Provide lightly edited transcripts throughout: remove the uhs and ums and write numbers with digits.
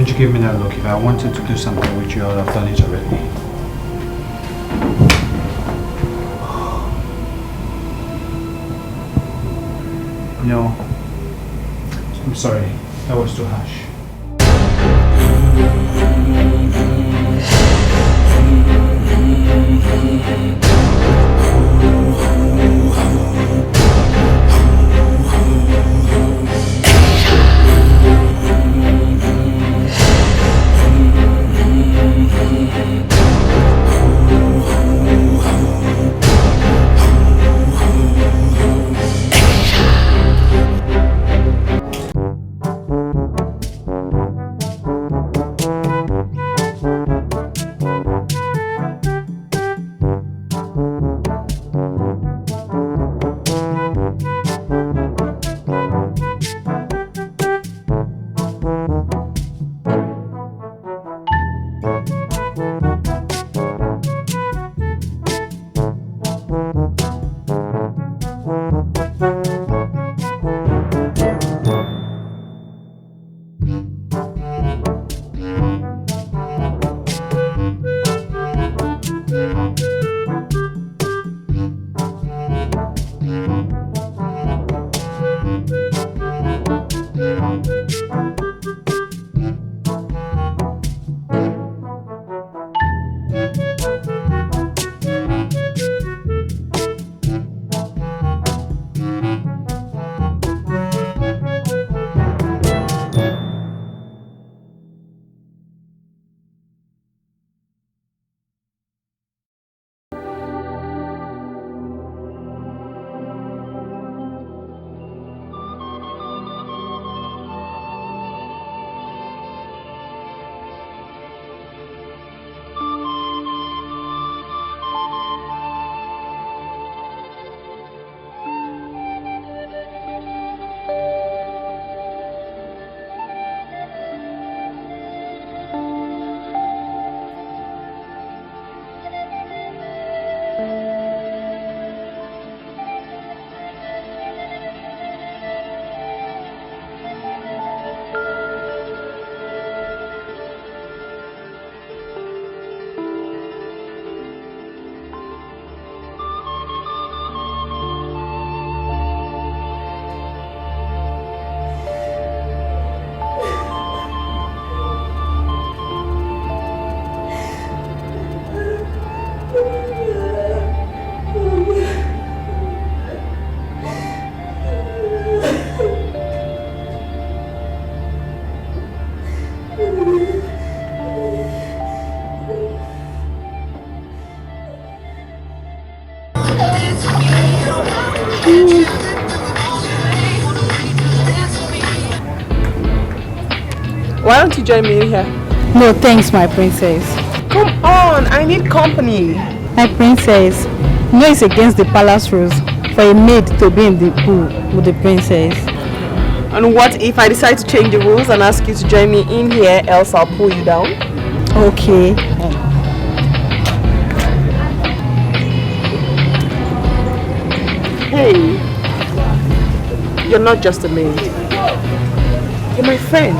Don't you give me that look. If I wanted to do something with you, I would have done it already. No. I'm sorry. That was too harsh. Why don't you join me in here? No, thanks, my princess. Come on, I need company. My princess, you know it's against the palace rules for a maid to be in the pool with the princess. And what if I decide to change the rules and ask you to join me in here, else I'll pull you down? Okay. Hey, you're not just a maid. You're my friend.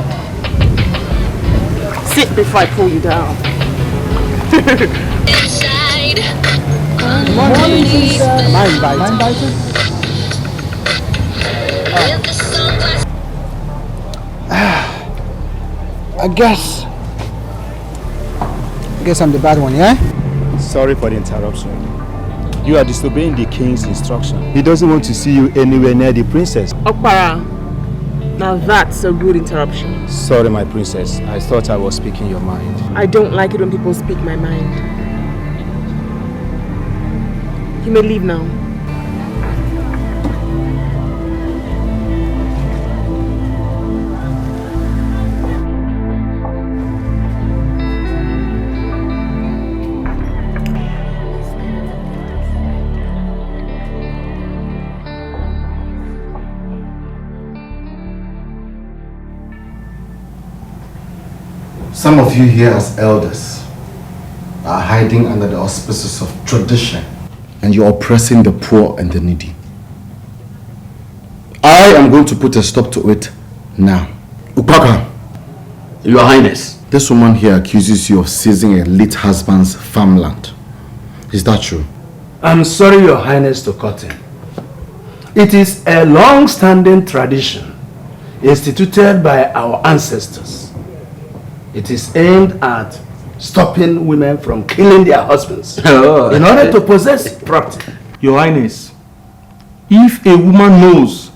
Sit before I pull you down. Morning, sister. Am I invited? I guess I'm the bad one, yeah? Sorry for the interruption. You are disobeying the king's instruction. He doesn't want to see you anywhere near the princess. Okpara, now that's a good interruption. Sorry, my princess. I thought I was speaking your mind. I don't like it when people speak my mind. You may leave now. Some of you here as elders are hiding under the auspices of tradition, and you're oppressing the poor and the needy. I am going to put a stop to it now. Upaka, Your Highness. This woman here accuses you of seizing a late husband's farmland. Is that true? I'm sorry, Your Highness, to cut in. It is a long-standing tradition instituted by our ancestors. It is aimed at stopping women from killing their husbands in order to possess property. Your Highness, if a woman knows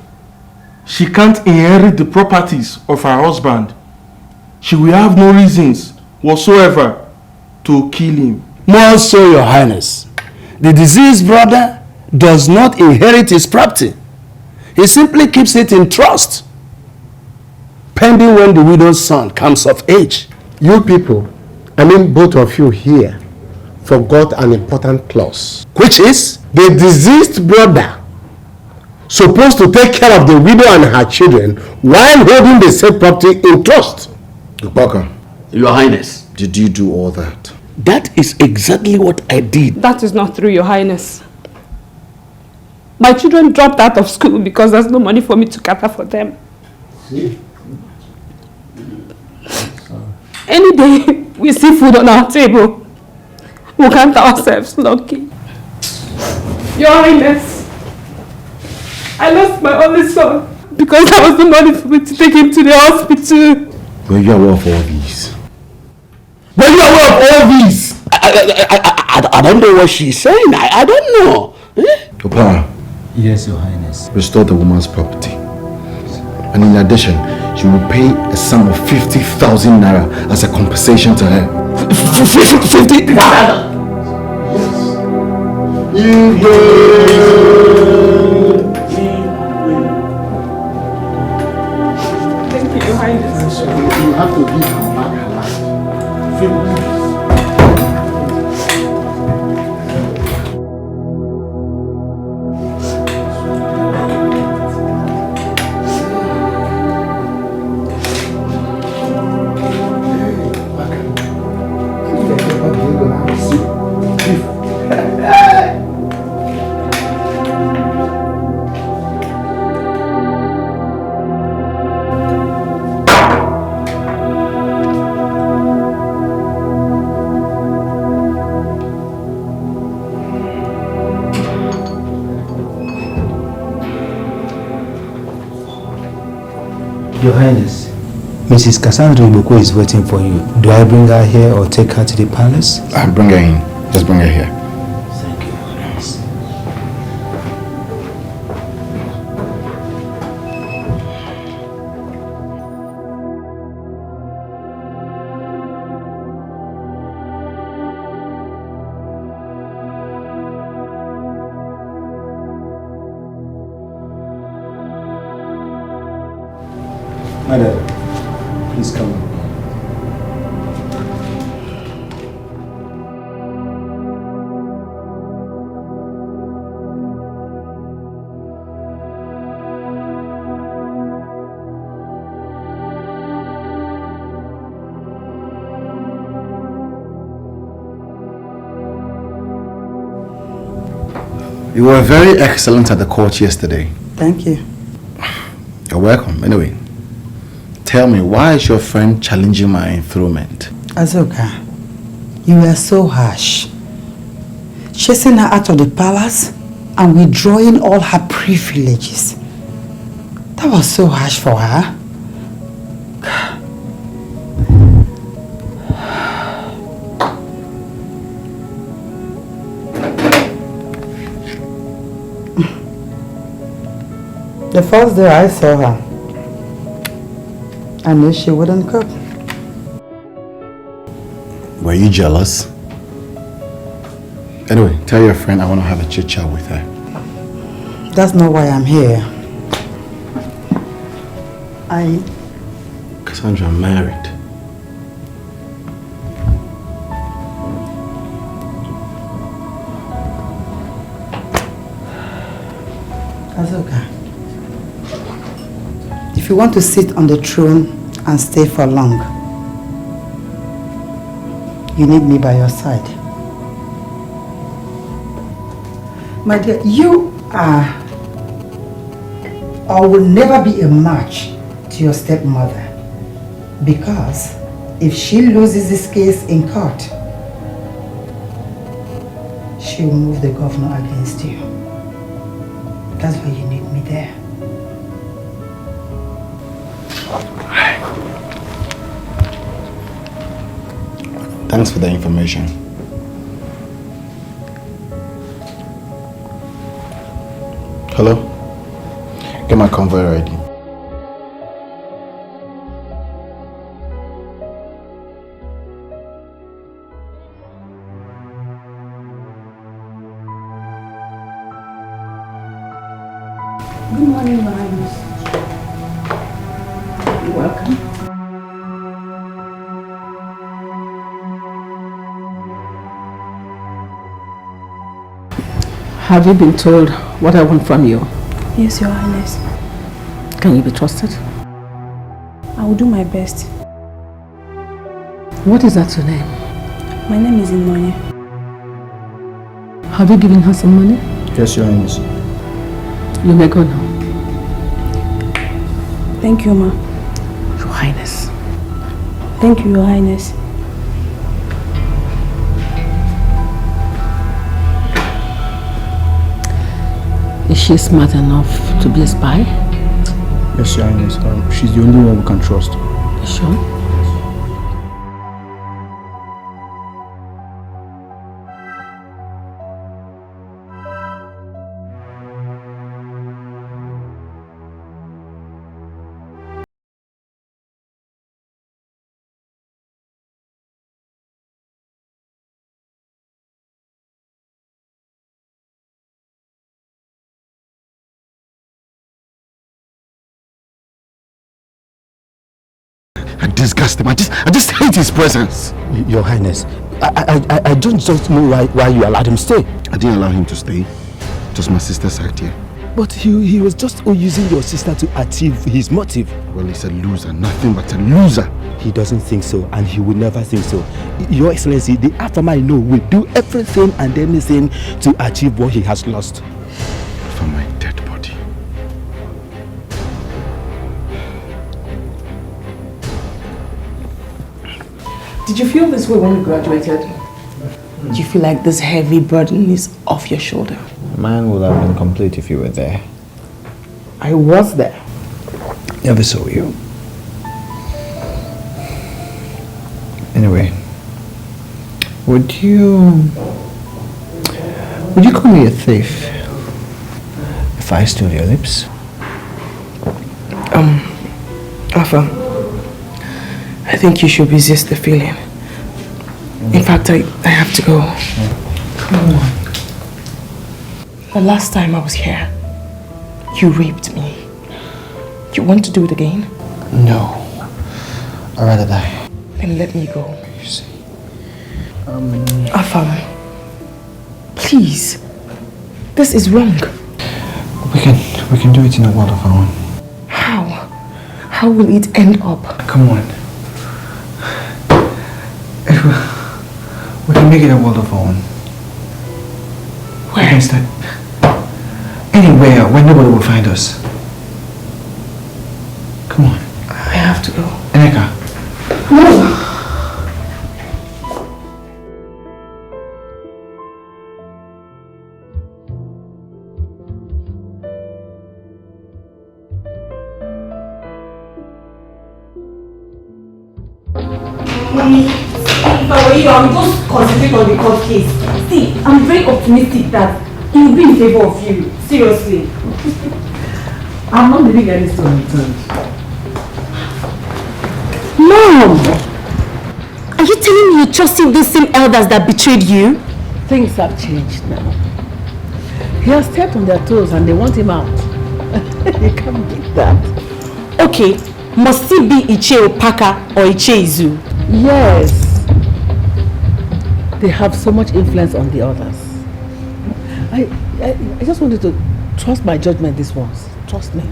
she can't inherit the properties of her husband, she will have no reasons whatsoever to kill him. More so, Your Highness, the deceased brother does not inherit his property. He simply keeps it in trust, pending when the widow's son comes of age. You people, I mean both of you here, forgot an important clause. Which is? The deceased brother supposed to take care of the widow and her children while holding the said property in trust. Ubaka, Your Highness. did you do all that? That is exactly what I did. That is not true, Your Highness. My children dropped out of school because there's no money for me to cater for them. Any day we see food on our table, we count ourselves lucky. Your Highness, I lost my only son because there was no money for me to take him to the hospital. Were you aware of all these? Were you aware of all these? I don't know what she's saying. I don't know. Opara. Yes, Your Highness. Restore the woman's property. And in addition, she will pay a sum of 50,000 naira as a compensation to her. 50? Thank you, Your Highness. You have to give her back her life. Your Highness, Mrs. Cassandra Iboko is waiting for you. Do I bring her here or take her to the palace? Bring her in. Just bring her here. Thank you, Your Highness. Madam, please come in. You were very excellent at the court yesterday. Thank you. You're welcome. Anyway, tell me, why is your friend challenging my enthronement? Azoka, you were so harsh. Chasing her out of the palace and withdrawing all her privileges. That was so harsh for her. The first day I saw her, I knew she wouldn't cope. Were you jealous? Anyway, tell your friend I want to have a chit chat with her. That's not why I'm here. Cassandra, I'm married. Azoka, if you want to sit on the throne and stay for long, you need me by your side. My dear, you are or will never be a match to your stepmother because If she loses this case in court, she'll move the governor against you. That's why you need me there. Thanks for the information. Hello? Get my convoy ready. Good morning, Your Highness. You're welcome. Have you been told what I want from you? Yes, Your Highness. Can you be trusted? I will do my best. What is that your name? My name is Inonye. Have you given her some money? Yes, Your Highness. You may go now. Thank you, Ma. Your Highness. Thank you, Your Highness. Is she smart enough to be a spy? Yes, Your Highness. She's the only one we can trust. You sure? I disgust him. I just hate his presence. Your Highness, I don't just know why you allowed him to stay. I didn't allow him to stay. It was my sister's idea. But he was just using your sister to achieve his motive. Well, he's a loser. Nothing but a loser. He doesn't think so, and he will never think so. Your Excellency, the Afterman I know will do everything and anything to achieve what he has lost. For my dead body. Did you feel this way when you graduated? Do you feel like this heavy burden is off your shoulder? Man would have been complete if you were there. I was there. Never saw you. Anyway, would you call me a thief if I stole your lips? Alpha, I think you should resist the feeling. In fact, I have to go. Come on. The last time I was here, you raped me. You want to do it again? No. I'd rather die. Then let me go. You see. Afam, please. This is wrong. We can do it in a world of our own. How? How will it end up? Come on. We can make it a world of our own. Where? We can start anywhere where nobody will find us. Come on. I have to go. Eneka. No. If I were you, I would just concentrate on the court case. See, I'm very optimistic that it will be in favor of you. Seriously. I'm not leaving any stone unturned. Mom! Are you telling me you trusted those same elders that betrayed you? Things have changed now. He has stepped on their toes and they want him out. You can't beat that. Okay, must it be Iche Opaka or Iche Izu? Yes. They have so much influence on the others. I just wanted to trust my judgment this once. Trust me.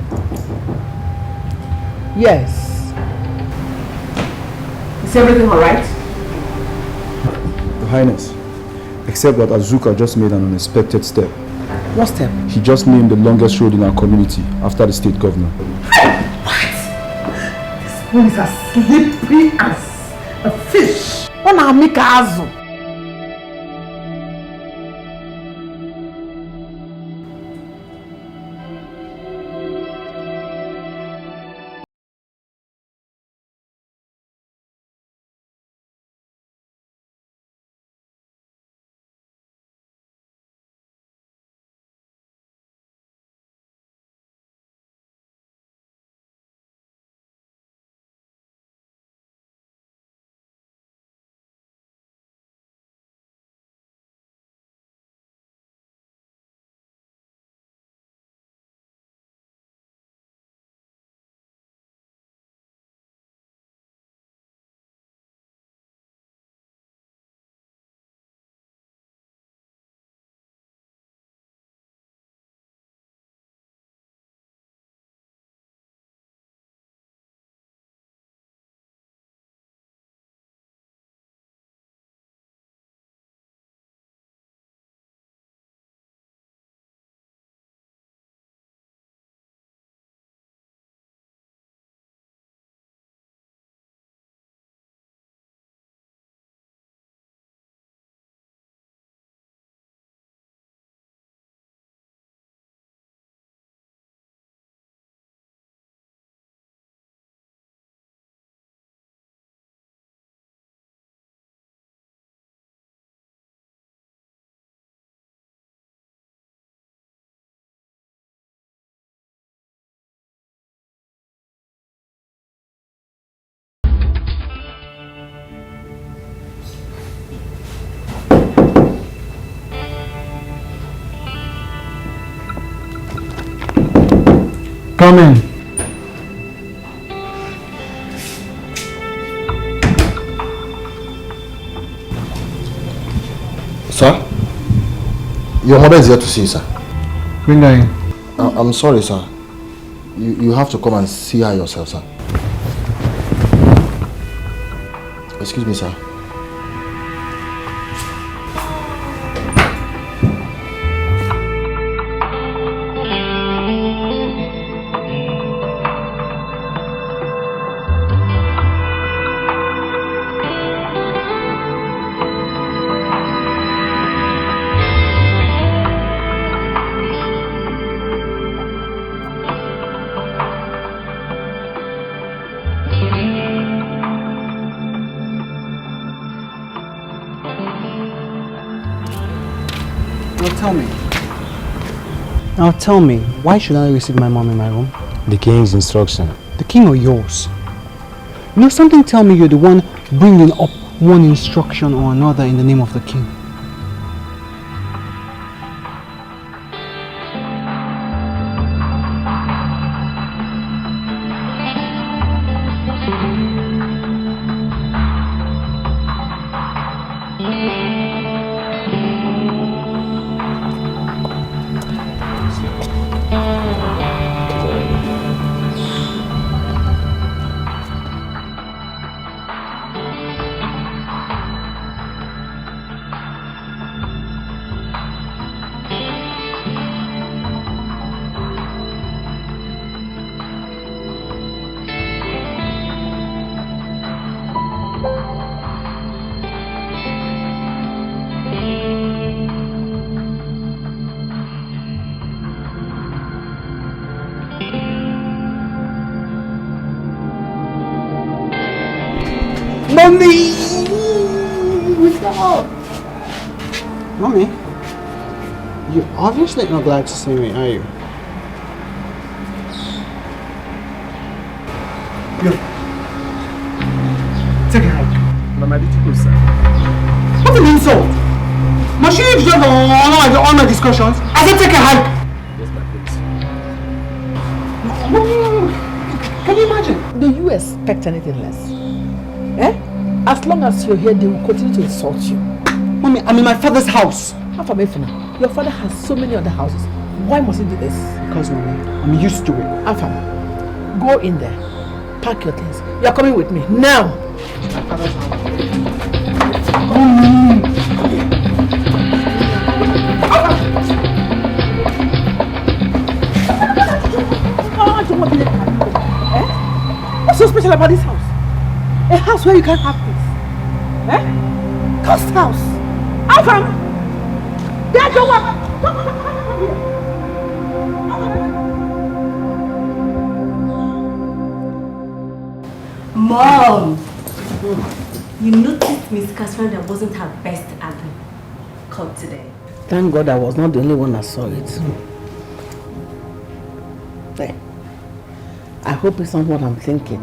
Yes. Is everything alright? Your Highness, except that Azuka just made an unexpected step. What step? He just named the longest road in our community after the state governor. What? This one is as slippery as A fish. Ona amika azu. Come in. Sir? Your mother is here to see you, sir. Bring her in. I'm sorry, sir. You have to come and see her yourself, sir. Excuse me, sir. Now tell me, why should I receive my mom in my room? The king's instruction. The king or yours? You know, something tell me you're the one bringing up one instruction or another in the name of the king. Mommy! Stop! Mommy, you're obviously not glad to see me, are you? Take a hike. Mama, did you go, sir? What an insult! Must you just all my discussions? I said take a hike! Yes, my prince. Can you imagine? Do you expect anything less? Eh? As long as you're here, they will continue to insult you. Mommy, I'm in my father's house. How far away from now? Your father has so many other houses. Why must he do this? Because, Mommy, I'm used to it. Afam, go in there. Pack your things. You're coming with me. Now! My father's house. I don't want to be there. Eh? What's so special about this house? A house where you can't have peace. Eh? Ghost house. Afam! There's your work. Mom! You noticed Miss Cassandra wasn't her best at the court today. Thank God I was not the only one that saw it. Hey, I hope it's not what I'm thinking.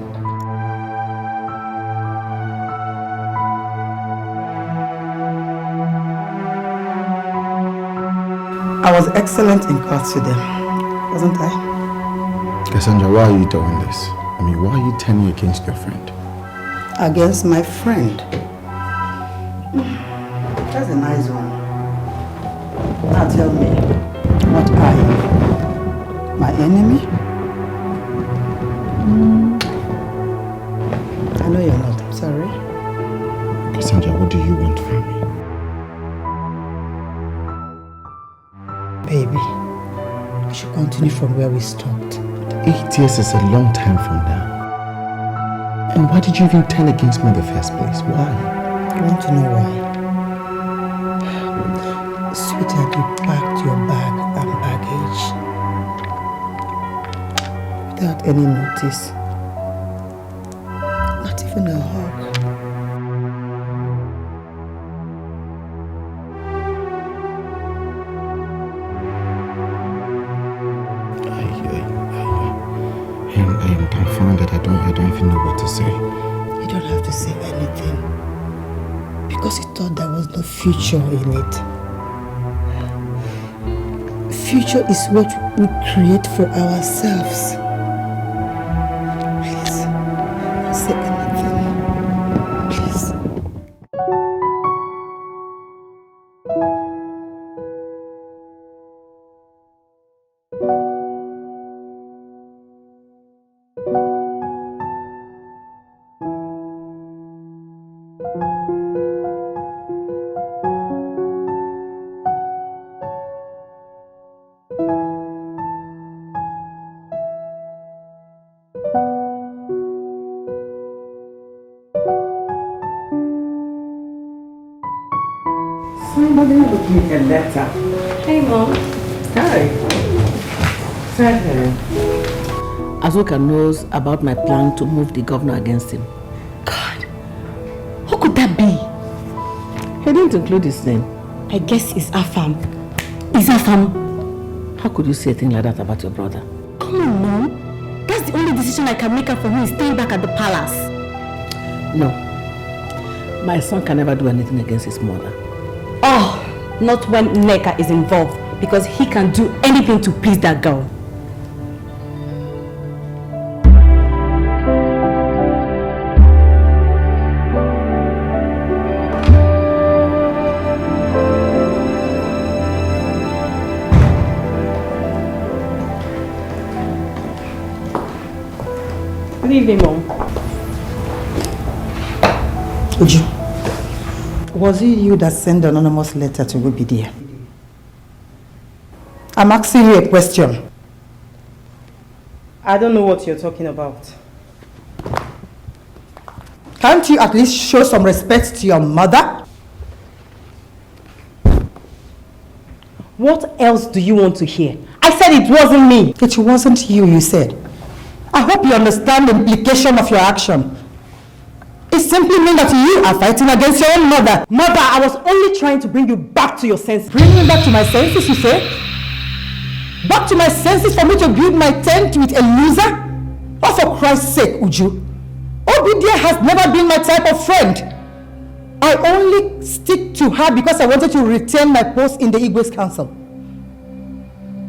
I was excellent in court today, wasn't I? Cassandra, why are you doing this? I mean, why are you turning against your friend? Against my friend. That's a nice one. Now tell me, what are you? My enemy? I know you're not, I'm sorry. Cassandra, what do you want from me? Baby, we should continue from where we stopped. 8 years is a long time from now. And why did you even turn against me in the first place? Why? You want to know why? Sweetheart, you packed your bag and baggage without any notice. Not even a hug. I am confounded. I don't even know what to say. You don't have to say anything. Because you thought there was no future in it. Future is what we create for ourselves. Please, don't say anything. Please. Somebody look me a letter. Hey, Mom. Hi. Azoka knows about my plan to move the governor against him. God, who could that be? He didn't include his name. I guess it's Afam. It's Afam. How could you say a thing like that about your brother? Come on, Mom. That's the only decision I can make for him is staying back at the palace. No. My son can never do anything against his mother. Oh, not when Nneka is involved, because he can do anything to please that girl. Good evening, Mom. Uju, was it you that sent the anonymous letter to Rubidia? I'm asking you a question. I don't know what you're talking about. Can't you at least show some respect to your mother? What else do you want to hear? I said it wasn't me. It wasn't you said. I hope you understand the implication of your action. It simply means that you are fighting against your own mother. Mother, I was only trying to bring you back to your senses. Bring me back to my senses, you say? Back to my senses for me to build my tent with a loser? Oh, for Christ's sake, Uju. Obidia has never been my type of friend. I only stick to her because I wanted to retain my post in the Igwe's council.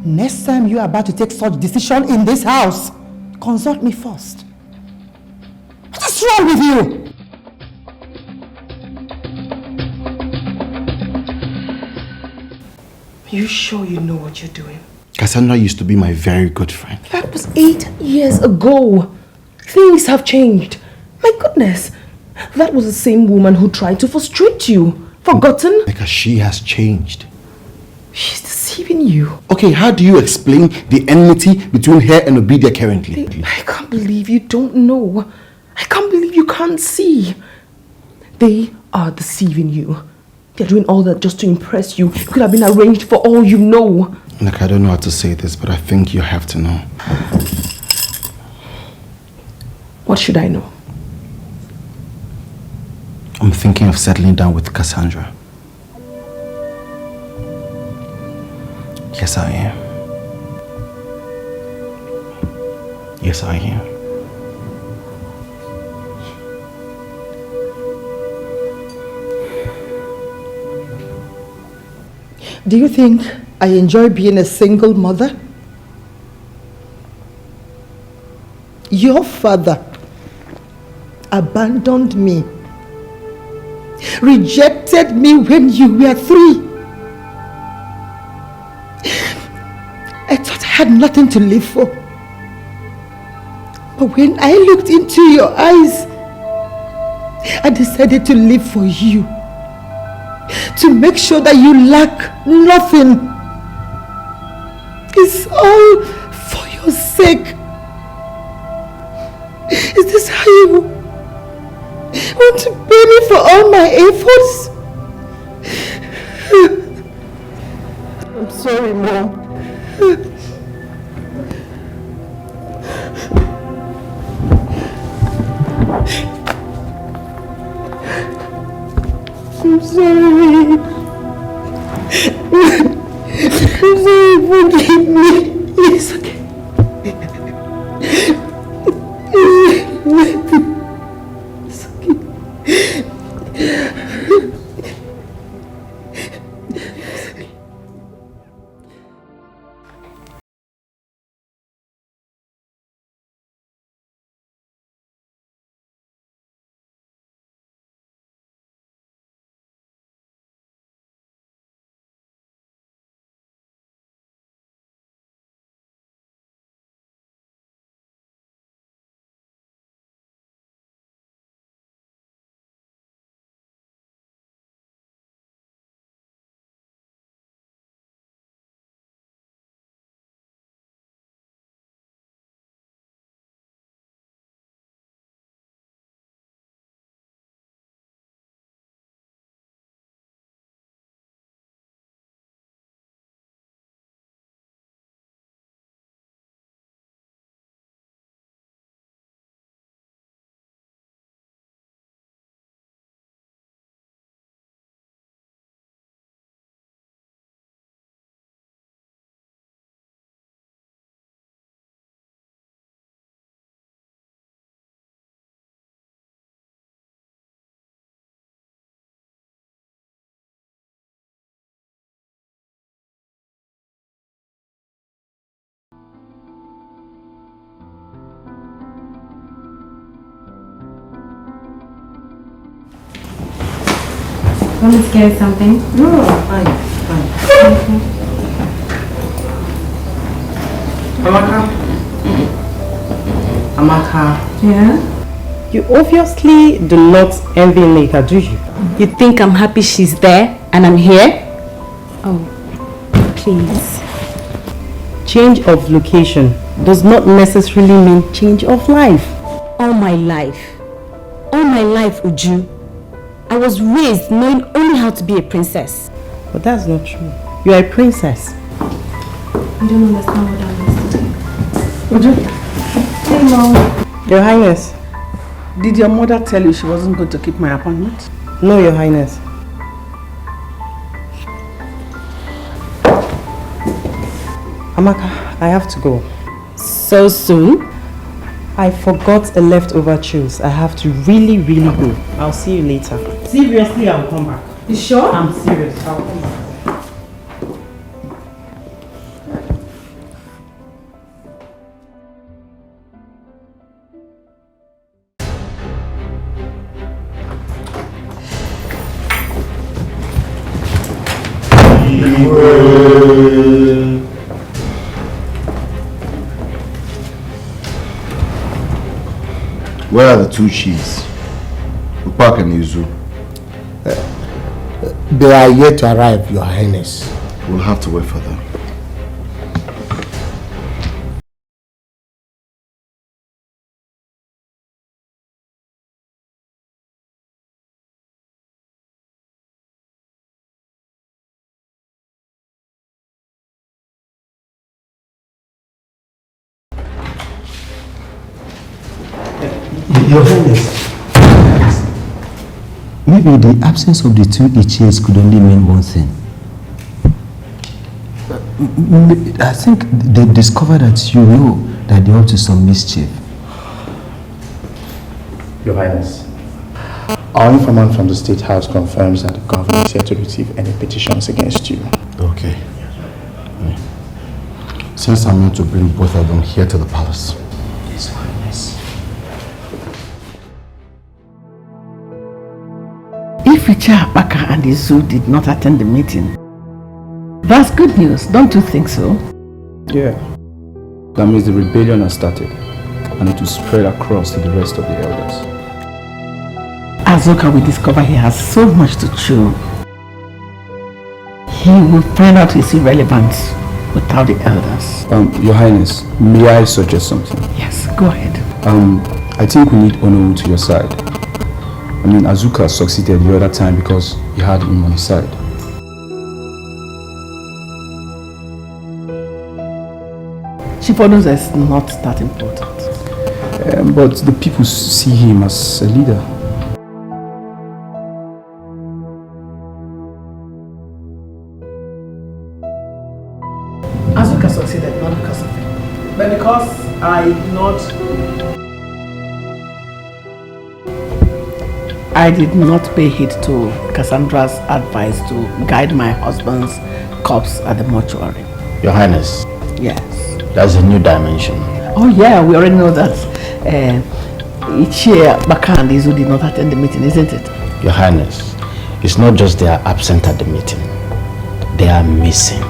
Next time you are about to take such decision in this house, consult me first. What is wrong with you? You sure you know what you're doing? Cassandra used to be my very good friend. That was 8 years ago. Things have changed. My goodness. That was the same woman who tried to frustrate you. Forgotten? Because she has changed. She's deceiving you. Okay, how do you explain the enmity between her and Obidia currently? I can't believe you don't know. I can't believe you can't see. They are deceiving you. They're doing all that just to impress you. It could have been arranged for all you know. Look, I don't know how to say this, but I think you have to know. What should I know? I'm thinking of settling down with Cassandra. Yes, I am. Yes, I am. Do you think I enjoy being a single mother? Your father abandoned me, rejected me when you were 3. I thought I had nothing to live for. But when I looked into your eyes, I decided to live for you. To make sure that you lack nothing. It's all for your sake. Is this how you want to pay me for all my efforts? I'm sorry, Mom. I'm sorry. I'm sorry, forgive me. It's okay. It's Want me to get something? No, fine. Amaka. Yeah? You obviously do not envy Nika, do you? You think I'm happy she's there and I'm here? Oh, please. Change of location does not necessarily mean change of life. All my life, Uju, I was raised knowing only how to be a princess. But that's not true. You are a princess. I don't understand what that means. Uju. Hey, Mom. Your Highness. Did your mother tell you she wasn't going to keep my appointment? No, Your Highness. Amaka, I have to go. So soon? I forgot a leftover juice. I have to really go. I'll see you later. Seriously, I'll come back. You sure? I'm serious. I'll come back. Where are the 2 chiefs? Upak and Izu? They are yet to arrive, Your Highness. We'll have to wait for them. Your Highness. Maybe the absence of the two Ichies could only mean one thing. I think they discovered that you know that they're up to some mischief. Your Highness, our informant from the State House confirms that the government is here to receive any petitions against you. Okay. Since I'm meant to bring both of them here to the palace. Yes, Your Highness. If Ichiapaka and Izu did not attend the meeting, that's good news, don't you think so? Yeah. That means the rebellion has started and it will spread across to the rest of the elders. Azoka will discover he has so much to chew. He will find out his irrelevance without the elders. Your Highness, may I suggest something? Yes, go ahead. I think we need Onowu to your side. I mean, Azuka succeeded the other time because he had him on his side. Chifonoza is not that important. But the people see him as a leader. Azuka succeeded not because of him, but because I did not pay heed to Cassandra's advice to guide my husband's corpse at the mortuary. Your Highness. Yes. That's a new dimension. Oh yeah, we already know that Ichiapaka and Izu did not attend the meeting, isn't it? Your Highness, it's not just they are absent at the meeting. They are missing.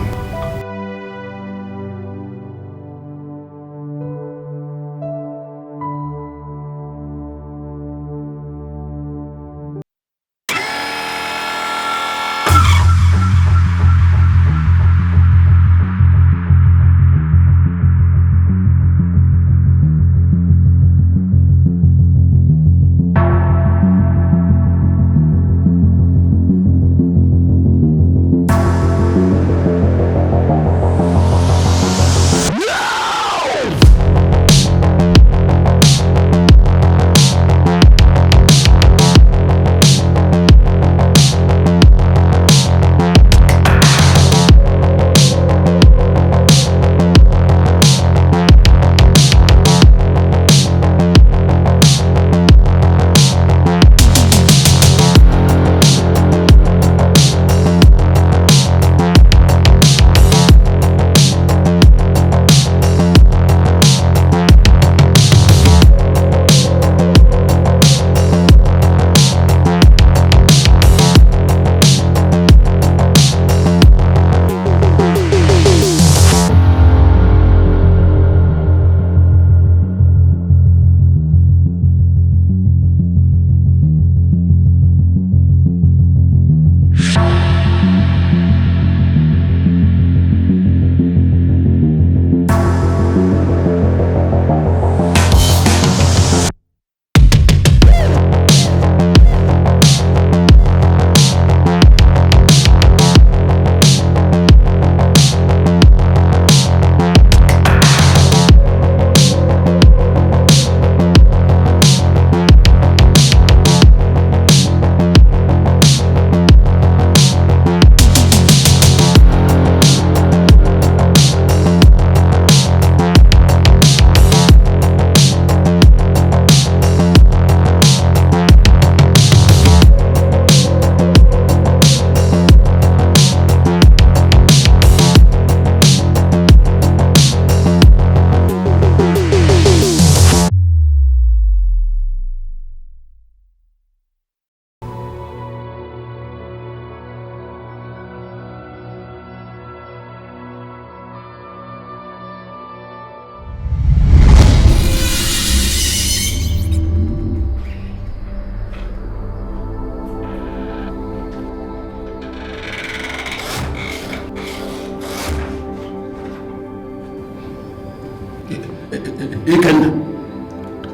Ekene,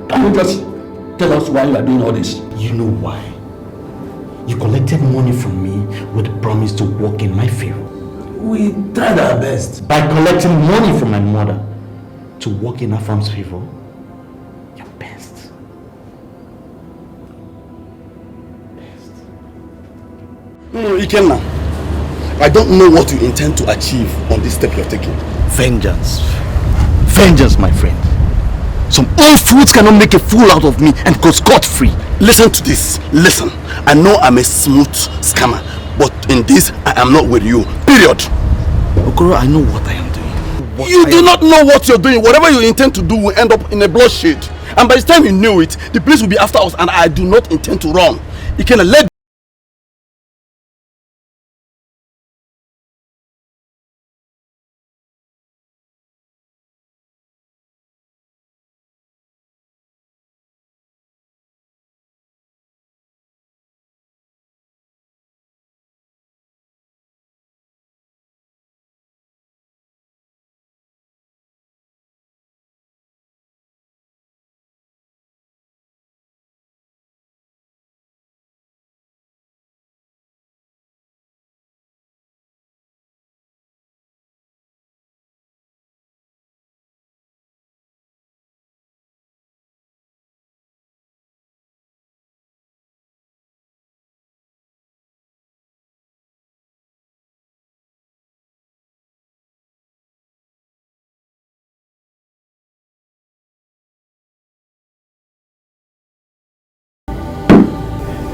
can you just tell us why you are doing all this? You know why? You collected money from me with the promise to work in my favor. We tried our best. By collecting money from my mother to work in her farm's favor, your best. No, Ekene, I don't know what you intend to achieve on this step you're taking. Vengeance. Vengeance, my friend. Some old fools cannot make a fool out of me and go scot-free. Listen to this. Listen. I know I'm a smooth scammer, but in this, I am not with you. Period. Okoro, I know what I am doing. You do not know what you're doing. Whatever you intend to do will end up in a bloodshed. And by the time you know it, the police will be after us, and I do not intend to run. You can let.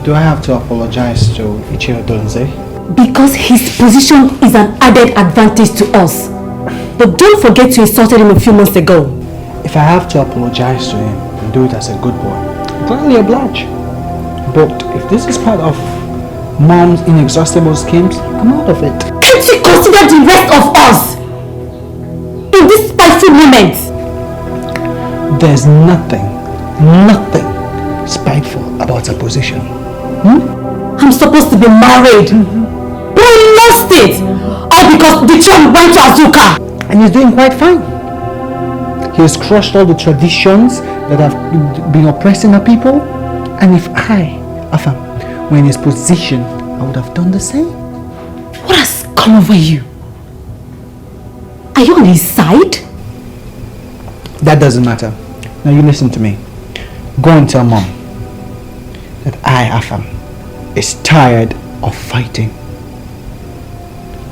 Do I have to apologize to Ichiro Donze? Because his position is an added advantage to us. But don't forget you insulted him a few months ago. If I have to apologize to him and do it as a good boy, gladly oblige. But if this is part of Mom's inexhaustible schemes, I'm out of it. Can't you consider the rest of us? In this spiteful moment. There's nothing spiteful about a position. I'm supposed to be married. But I lost it. All because the Trump went to Azuka. And he's doing quite fine. He has crushed all the traditions that have been oppressing our people. And if I, Afam, were in his position, I would have done the same. What has come over you? Are you on his side? That doesn't matter. Now you listen to me. Go and tell Mom that I, Afam, is tired of fighting.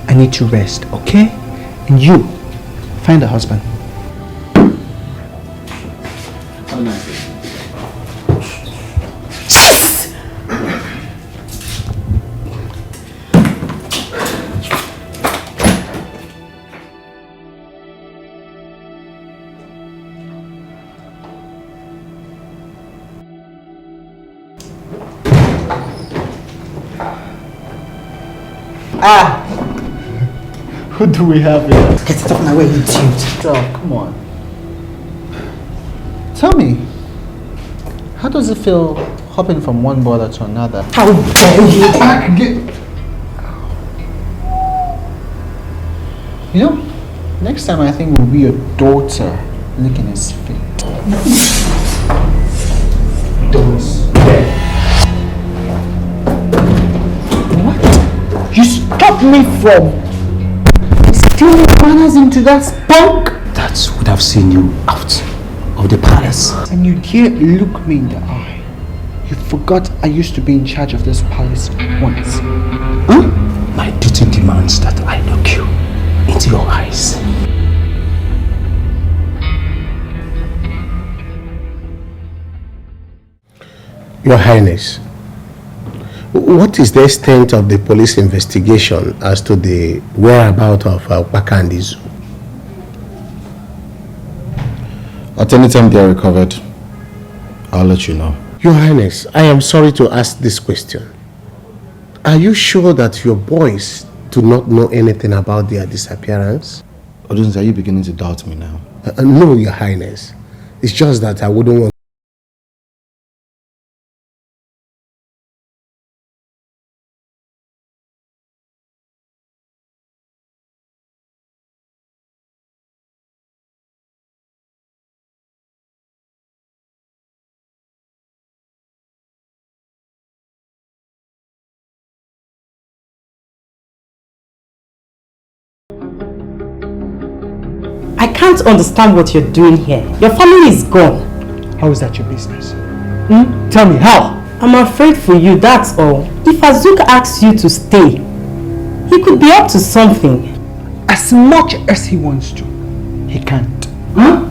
I need to rest, okay? And you, find a husband. Yes! Who do we have here? Get it off my way, you idiot. Oh, come on. Tell me, how does it feel hopping from one border to another? How dare you! You know, next time I think will be your daughter licking his feet. Don't dare. What? You stopped me from stealing manners into that spunk? That would have seen you out of the palace. And you dare look me in the eye. You forgot I used to be in charge of this palace once. Huh? My duty demands that I look you into your eyes. Your Highness, what is the extent of the police investigation as to the whereabouts of Baka and the zoo? At any time they are recovered, I'll let you know. Your Highness, I am sorry to ask this question. Are you sure that your boys do not know anything about their disappearance? Odunze, are you beginning to doubt me now? No, Your Highness. It's just that I wouldn't want. I can't understand what you're doing here. Your family is gone. How is that your business? Tell me, how? I'm afraid for you, that's all. If Azuka asks you to stay, he could be up to something. As much as he wants to, he can't. Huh?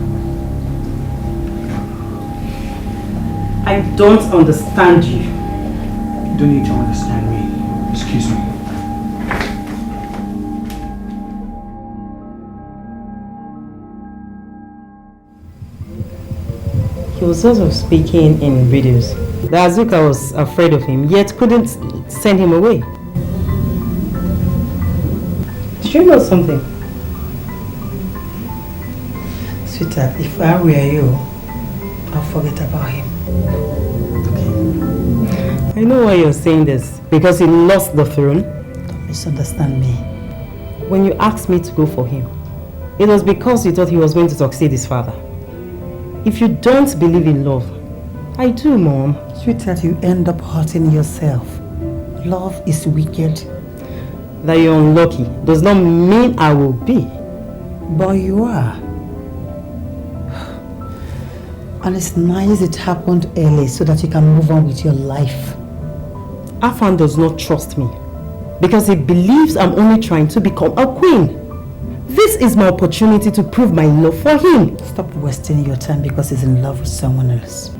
I don't understand you. You don't need to understand me. Excuse me. He was sort of speaking in videos. The Azuka was afraid of him, yet couldn't send him away. Do you know something? Sweetheart, if I were you, I'll forget about him. Okay. I know why you're saying this. Because he lost the throne. Don't misunderstand me. When you asked me to go for him, it was because you thought he was going to succeed his father. If you don't believe in love, I do, Mom. Sweetheart, you end up hurting yourself. Love is wicked. That you're unlucky does not mean I will be. But you are. And it's nice it happened early so that you can move on with your life. Afan does not trust me because he believes I'm only trying to become a queen. This is my opportunity to prove my love for him. Stop wasting your time because he's in love with someone else.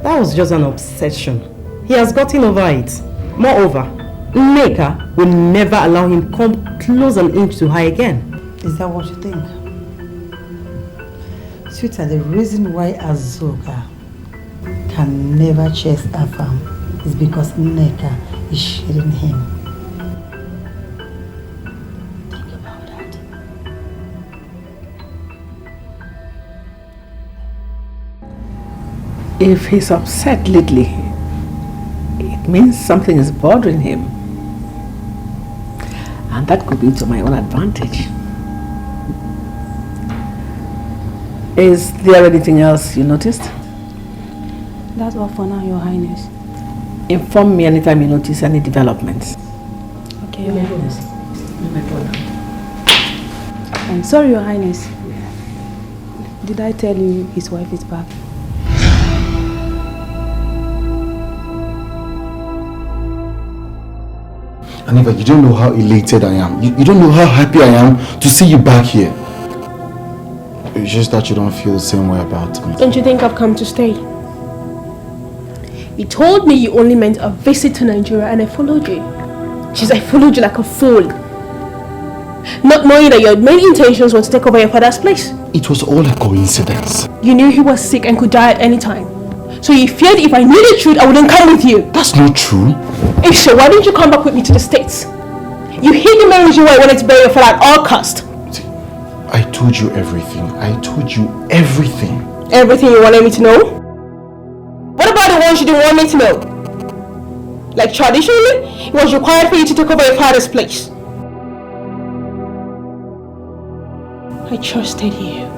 That was just an obsession. He has gotten over it. Moreover, Nneka will never allow him come close an inch to her again. Is that what you think? Sweetheart, the reason why Azuka can never chase Afam is because Nneka is shading him. Think about that. If he's upset lately, it means something is bothering him. And that could be to my own advantage. Is there anything else you noticed? That's all for now, Your Highness. Inform me anytime you notice any developments. Okay, Your Highness. I'm sorry, Your Highness. Did I tell you his wife is back? Aniva, you don't know how elated I am. You don't know how happy I am to see you back here. It's just that you don't feel the same way about me. Don't you think I've come to stay? You told me you only meant a visit to Nigeria and I followed you. I followed you like a fool. Not knowing that your main intentions were to take over your father's place. It was all a coincidence. You knew he was sick and could die at any time. So you feared if I knew the truth, I wouldn't come with you. That's not true. If so, why didn't you come back with me to the States? You hid the main reason why I wanted to bury your father at all cost. I told you everything. I told you everything. Everything you wanted me to know? What about the ones you didn't want me to know? Like traditionally, it was required for you to take over your father's place. I trusted you.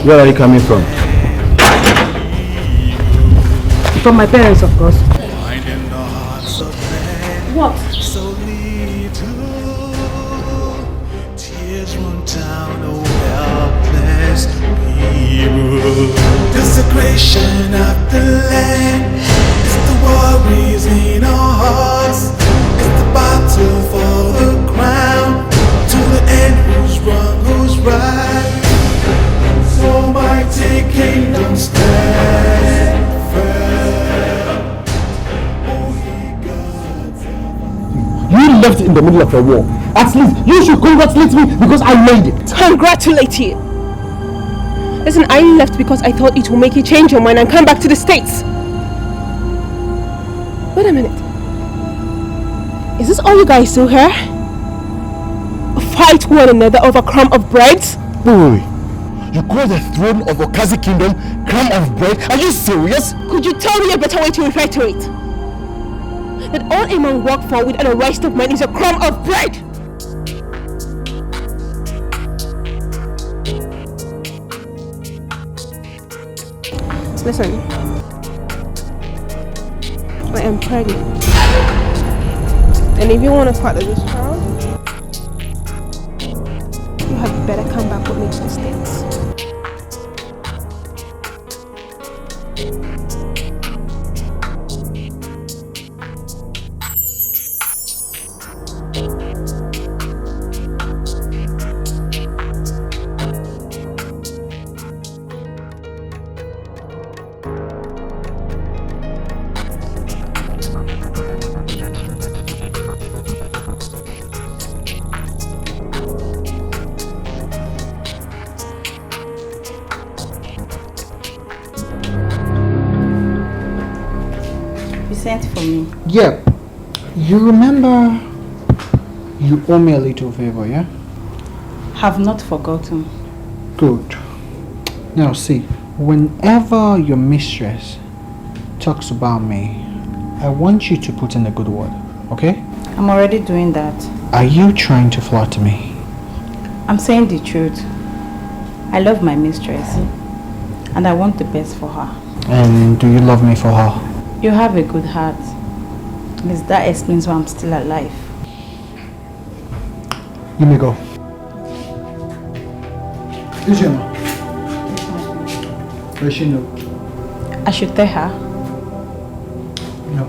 Where are you coming from? From my parents, of course. What? Desecration of the land. It's the worries in our hearts. It's the battle for the crown. To the end, who's wrong, who's right? So mighty kingdom stand firm. You left in the middle of a war. At least you should congratulate me because I made it. Congratulate you. Listen, I left because I thought it will make you change your mind and come back to the States. Wait a minute. Is this all you guys do here? Fight one another over a crumb of bread? Wait. You call the throne of Okazi Kingdom crumb of bread? Are you serious? Could you tell me a better way to refer to it? That all a man work for without a rest of man is a crumb of bread! Listen, I am pregnant. And if you want to father this child, you had better come back with me to the States. For me. Yeah. You remember you owe me a little favor, yeah? Have not forgotten. Good. Now see, whenever your mistress talks about me, I want you to put in a good word, okay? I'm already doing that. Are you trying to flatter me? I'm saying the truth. I love my mistress and I want the best for her. And do you love me for her? You have a good heart. At least that explains why I'm still alive. You may go. Umenwa. Does she know? I should tell her. No.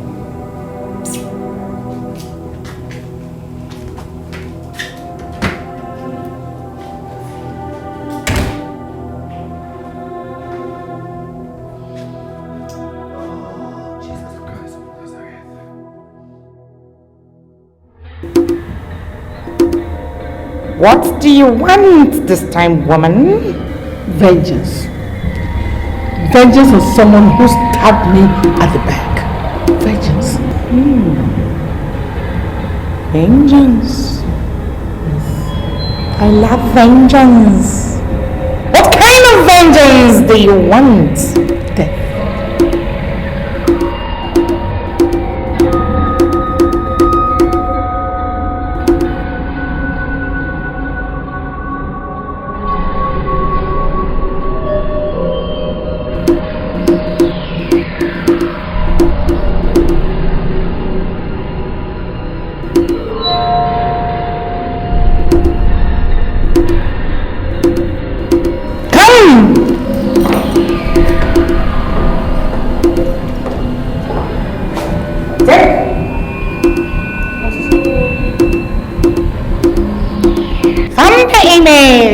What do you want this time, woman? Vengeance. Vengeance on someone who stabbed me at the back. Vengeance. Vengeance. I love vengeance. What kind of vengeance do you want? Death.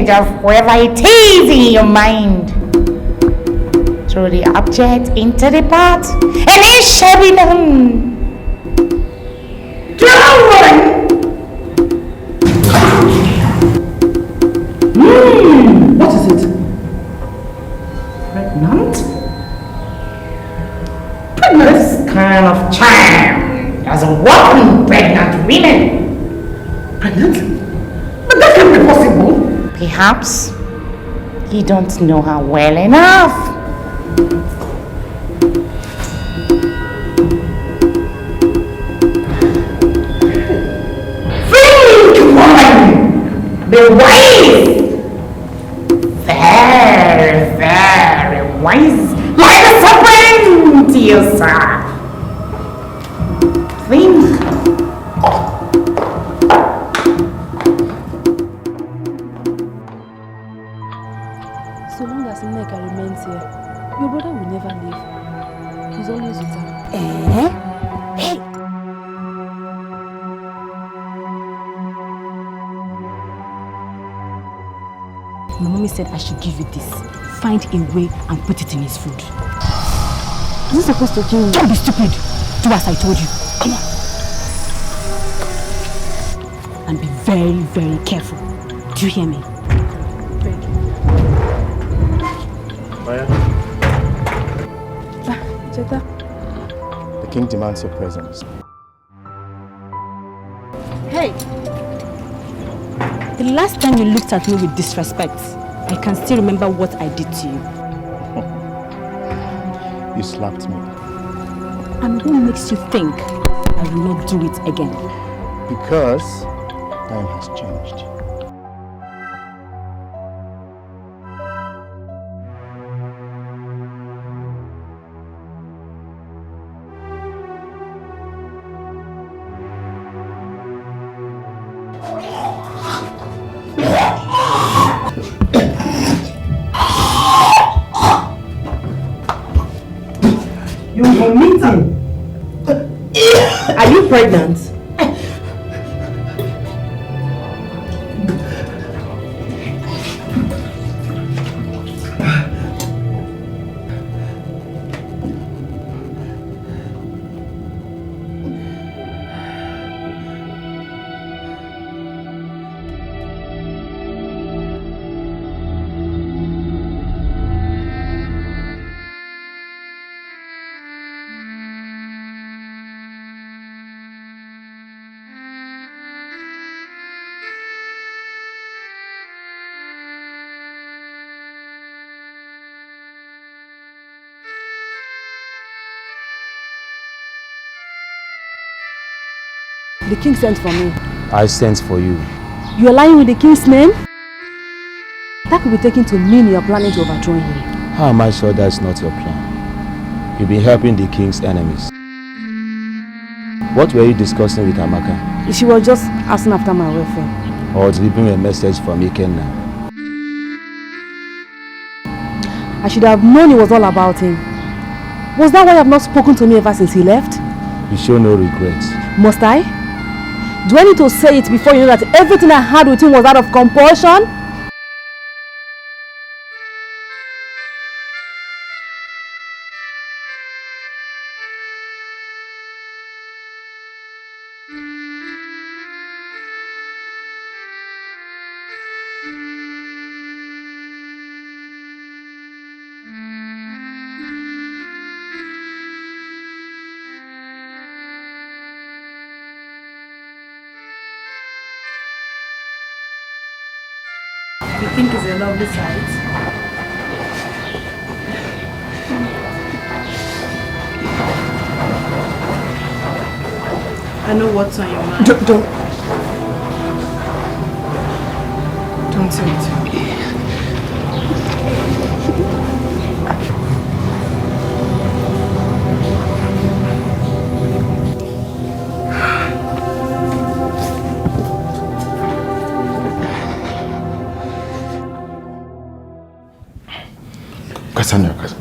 Of whoever it is in your mind, throw the object into the pot and it shall be done. What is it? Pregnant? This kind of charm doesn't work on pregnant women. Pregnant? But that can't be possible. Perhaps you don't know her well enough. Think, woman! Be wise! Very, very wise. Like a serpent to yourself. Think. So long as Nneka remains here, your brother will never leave. He's always with her. Hey! My mommy said I should give you this. Find a way and put it in his food. Is it supposed to kill you? Don't be stupid. Do as I told you. Come on. And be very, very careful. Do you hear me? The king demands your presence. Hey! The last time you looked at me with disrespect, I can still remember what I did to you. You slapped me. And what makes you think I will not do it again? Because time has changed. You're vomiting. Are you pregnant? The king sent for me. I sent for you. You are lying with the king's name? That could be taken to mean you are planning to overthrow him. How am I sure that's not your plan? You've been helping the king's enemies. What were you discussing with Amaka? She was just asking after my welfare. Or delivering a message from Ekene? I should have known it was all about him. Was that why you have not spoken to me ever since he left? You show no regrets. Must I? Do I need to say it before you know that everything I had with him was out of compulsion? You think it's a lovely sight? I know what's on your mind. Don't say it.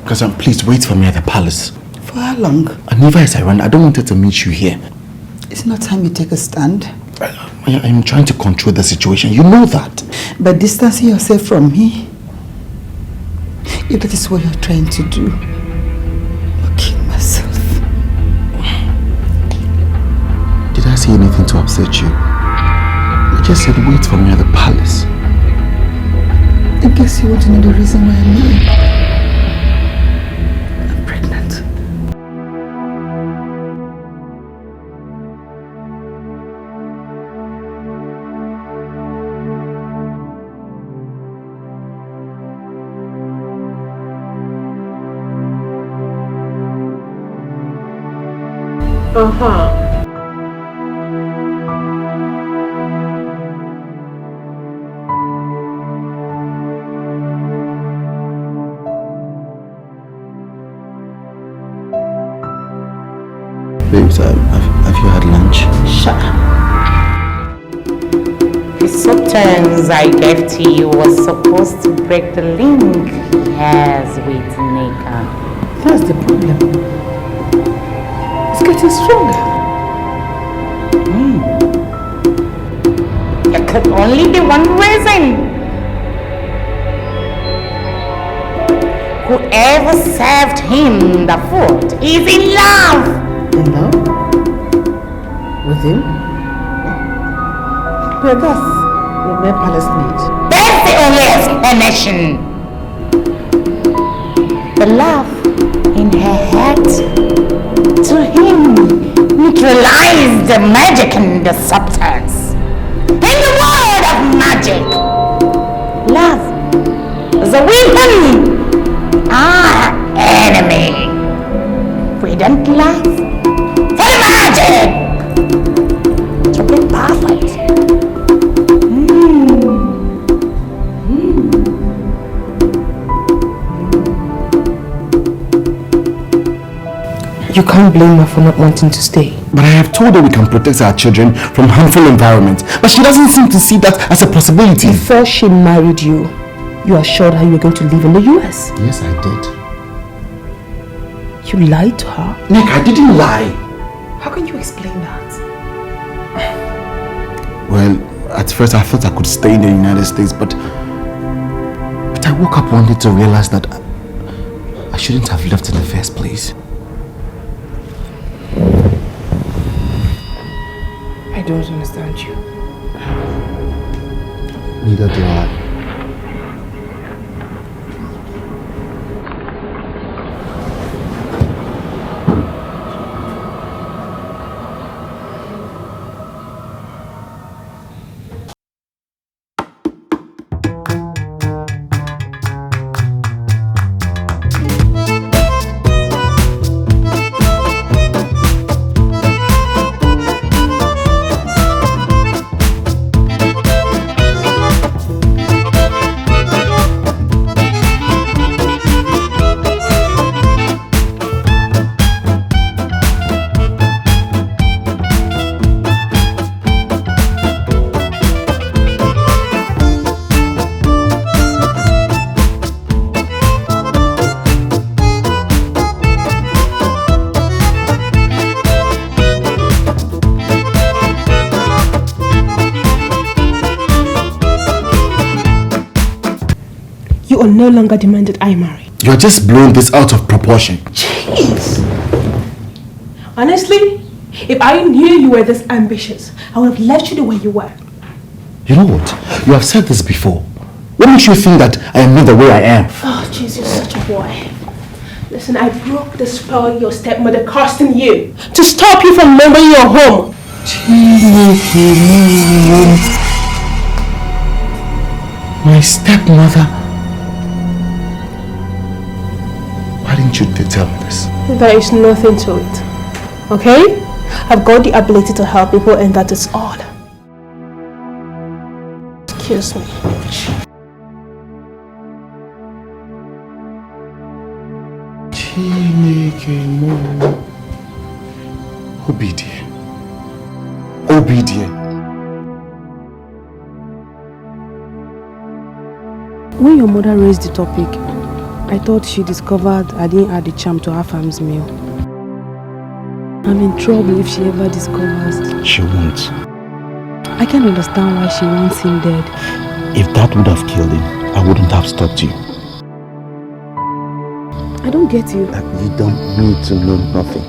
Cassandra, please wait for me at the palace. For how long? And never as I run, I don't want her to meet you here. It's not time you take a stand. I'm trying to control the situation. You know that. But distancing yourself from me, if that is what you're trying to do, I'll kill myself. Did I say anything to upset you? I just said wait for me at the palace. I guess you want to know the reason why I'm here. I'm pregnant. Babes, have you had lunch? Shut up. The substance I gave to you was supposed to break the link he has with Nika. That's the problem. It's getting stronger. There could only be one reason. Whoever served him the food is in love. In love? With him? But that's what my palace needs. That's the only explanation. The love in her heart to him neutralized the magic in the substance. In the world of magic, love use a weapon. Our enemy. We don't laugh. For magic. To be perfect. You can't blame her for not wanting to stay. But I have told her we can protect our children from harmful environments. But she doesn't seem to see that as a possibility. Before she married you, you assured her you were going to live in the US. Yes, I did. You lied to her? Nick, I didn't lie. How can you explain that? Well, at first I thought I could stay in the United States, but I woke up one day to realize that I shouldn't have left in the first place. I don't understand you. Neither do I. Or no longer demanded I marry. You're just blowing this out of proportion. Jeez! Honestly, if I knew you were this ambitious, I would have left you the way you were. You know what? You have said this before. What makes you think that I am not the way I am? Oh, jeez, you're such a boy. Listen, I broke the spell your stepmother cast in you to stop you from remembering your home. My stepmother. Why didn't you tell me this? There is nothing to it. Okay? I've got the ability to help people and that is all. Excuse me. Obedient. Obedient. When your mother raised the topic, I thought she discovered I didn't add the charm to her farm's meal. I'm in trouble if she ever discovers. She won't. I can't understand why she wants him dead. If that would have killed him, I wouldn't have stopped you. I don't get you. You don't need to know nothing.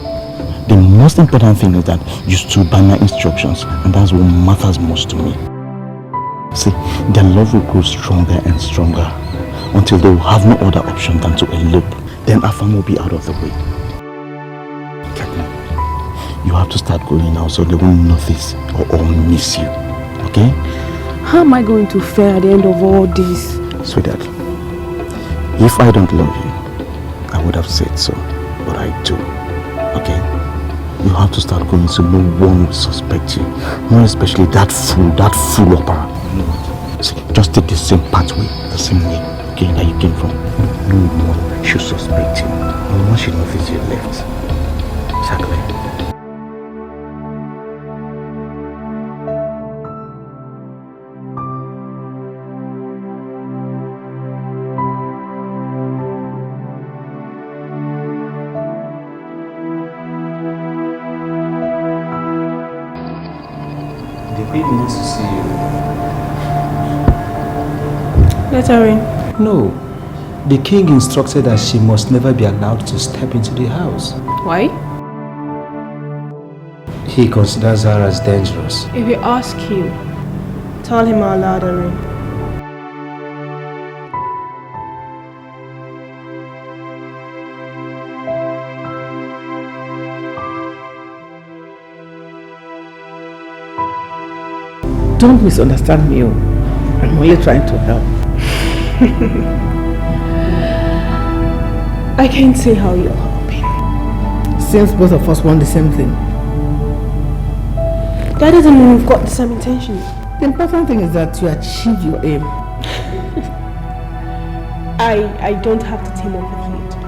The most important thing is that you stood by my instructions, and that's what matters most to me. See, their love will grow stronger and stronger until they will have no other option than to elope. Then Afam will be out of the way. Ekene, you have to start going now so they won't notice or miss you. Okay? How am I going to fare at the end of all this? Sweetheart, if I don't love you, I would have said so, but I do. Okay? You have to start going so no one will suspect you. More especially that fool opera. See, just take the same pathway, the same way, okay, that you came from. No one should suspect you. No one should notice you left. Exactly. The queen wants to see you. Let her in. No. The king instructed that she must never be allowed to step into the house. Why? He considers her as dangerous. If he asks you, tell him I'll allow her in. Don't misunderstand me. I'm only trying to help. I can't see how you're helping. Since both of us want the same thing. That doesn't mean we've got the same intention. The important thing is that you achieve your aim. I don't have to team up with you to do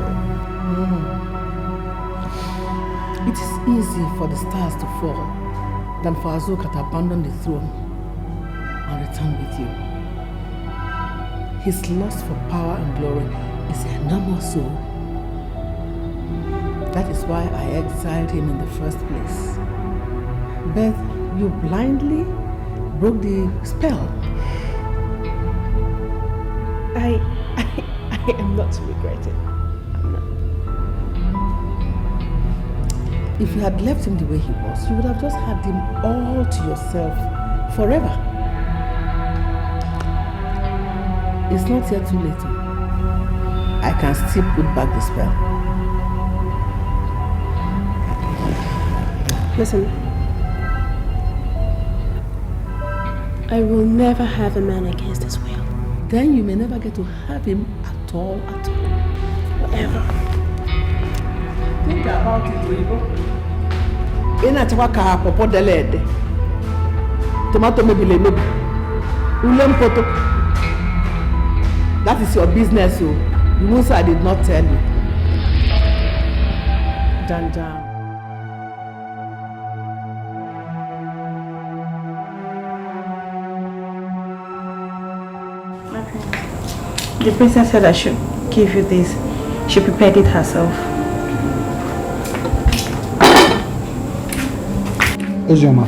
it. It is easy for the stars to fall than for Azoka to abandon the throne and return with you. His lust for power and glory is enormous, so that is why I exiled him in the first place. But you blindly broke the spell. I am not regretting. I'm not. If you had left him the way he was, you would have just had him all to yourself forever. It's not yet too late. I can still put back the spell. Listen. I will never have a man against his will. Then you may never get to have him at all. Whatever. Think about it, Rigo. Inachwaka popo delede. Tomato maybe. Ulem poto. That is your business, so you won't say I did not tell you. Janja. The princess said I should give you this. She prepared it herself. Ojoma.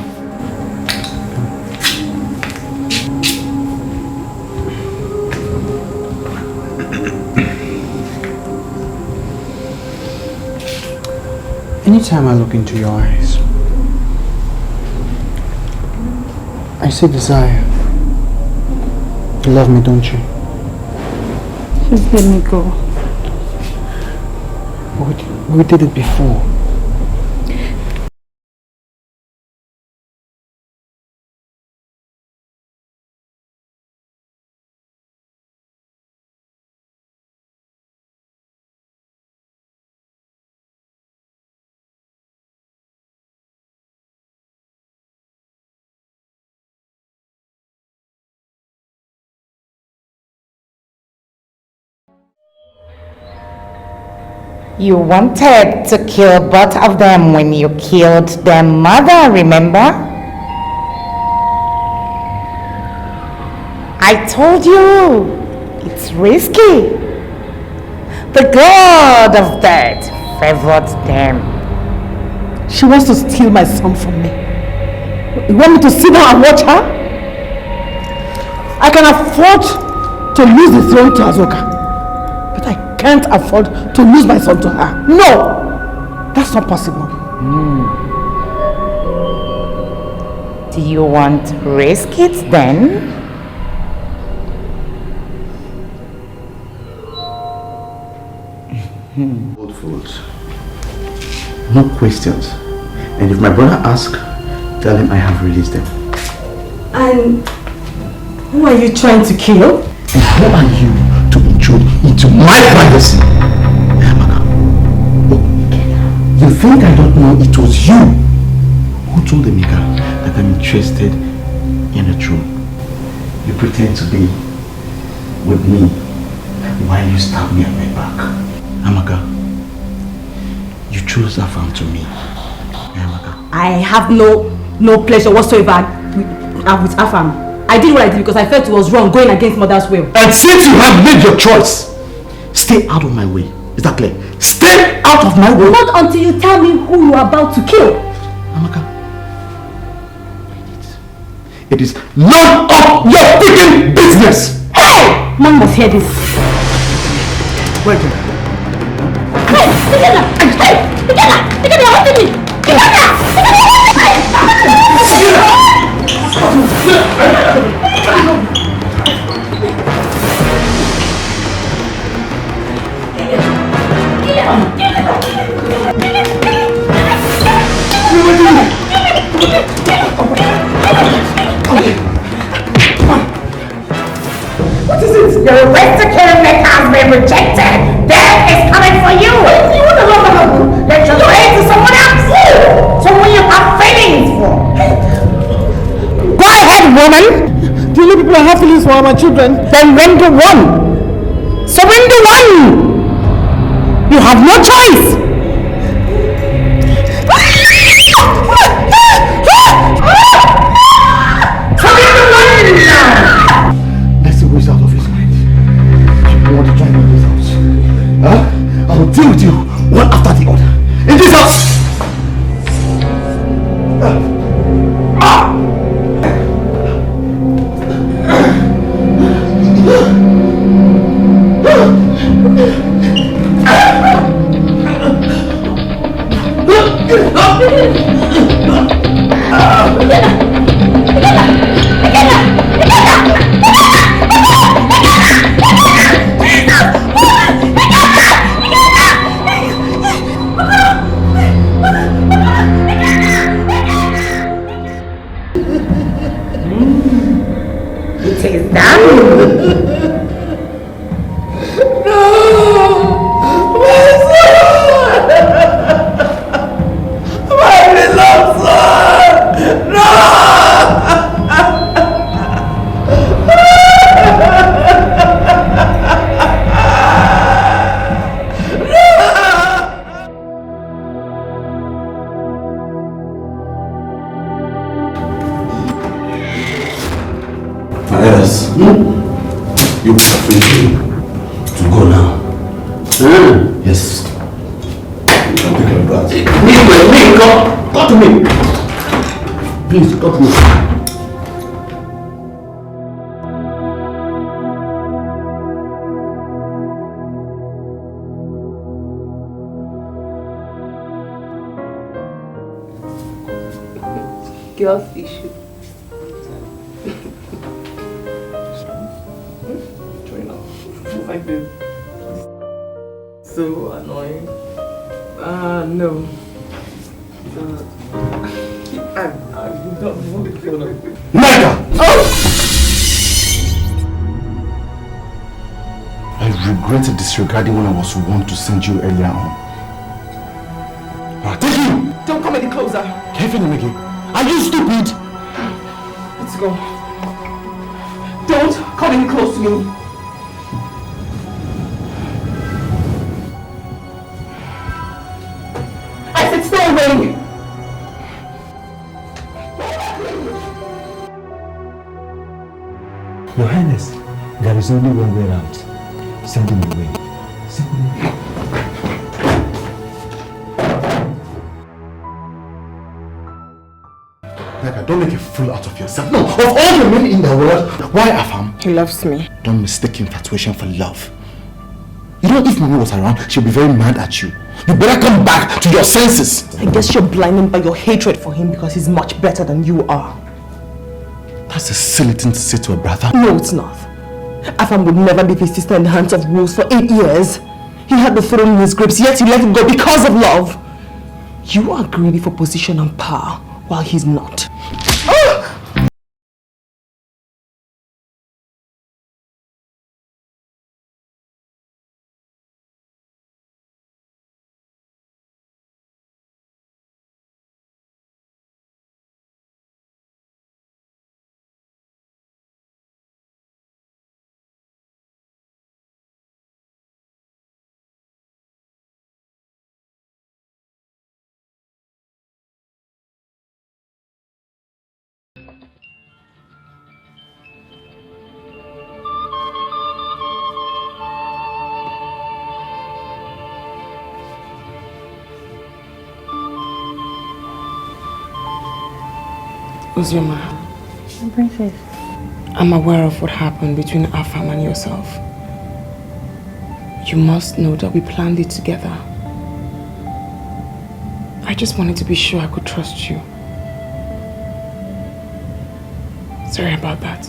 Anytime I look into your eyes, I see desire. You love me, don't you? Just let me go. We did it before. You wanted to kill both of them when you killed their mother, remember? I told you, it's risky. The god of death favored them. She wants to steal my son from me. You want me to sit down and watch her? I can afford to lose the throne to Azoka. Can't afford to lose my son to her. No! That's not possible. Do you want to risk it then? Old fools. No questions. And if my brother asks, tell him I have released them. And who are you trying to kill? And who are you to intrude into my privacy? Amaka. Oh, you think I don't know it was you who told Emeka that I'm interested in the throne? You pretend to be with me while you stab me at my back. Amaka, you chose Afam to me. Amaka. I have no pleasure whatsoever with Afam. I did what I did because I felt it was wrong going against mother's will. And since you have made your choice, stay out of my way. Is that clear? Stay out of my way. Not until you tell me who you are about to kill. Amaka, it is none of your freaking business. Hey! Mom must hear this. Wait a minute. Hey! Together! Hey! Together! Together! You're hurting me! Together! What is it? Your request to kill Emeka has been rejected. Death is coming for for you. You want to let you hate to someone else. Someone you have feelings for. Go ahead, woman. The only people I have feelings for are my children. Then render one. Surrender one. You have no choice. Surrender one now. Let's see who's out of his mind. You want to join me in this house? Huh? I will deal with you one after the other. In this house! You are free to go now. Yes. You can take care of that. Come to me. Please, come to me. Girls issue. My babe. So annoying. No. I'm not really feeling it. Mega! Oh! I regretted disregarding when I was one to send you earlier on. Take him! Don't come any closer. Kevin Megi, are you stupid? Let's go. Don't come any close to me. Your Highness, there is only one way out. Send him away. Send him away. Don't make a fool out of yourself. No, of all the men in the world, why Afam? He loves me. Don't mistake infatuation for love. You know, if Mimi was around, she'll be very mad at you. You better come back to your senses. I guess you're blinded by your hatred for him because he's much better than you are. That's a silly thing to say to a brother. No, it's not. Afam would never leave his sister in the hands of wolves for 8 years. He had the throne in his grips, yet he let it go because of love. You are greedy for position and power, while he's not. Uzioma, Princess. I'm aware of what happened between Afam and yourself. You must know that we planned it together. I just wanted to be sure I could trust you. Sorry about that.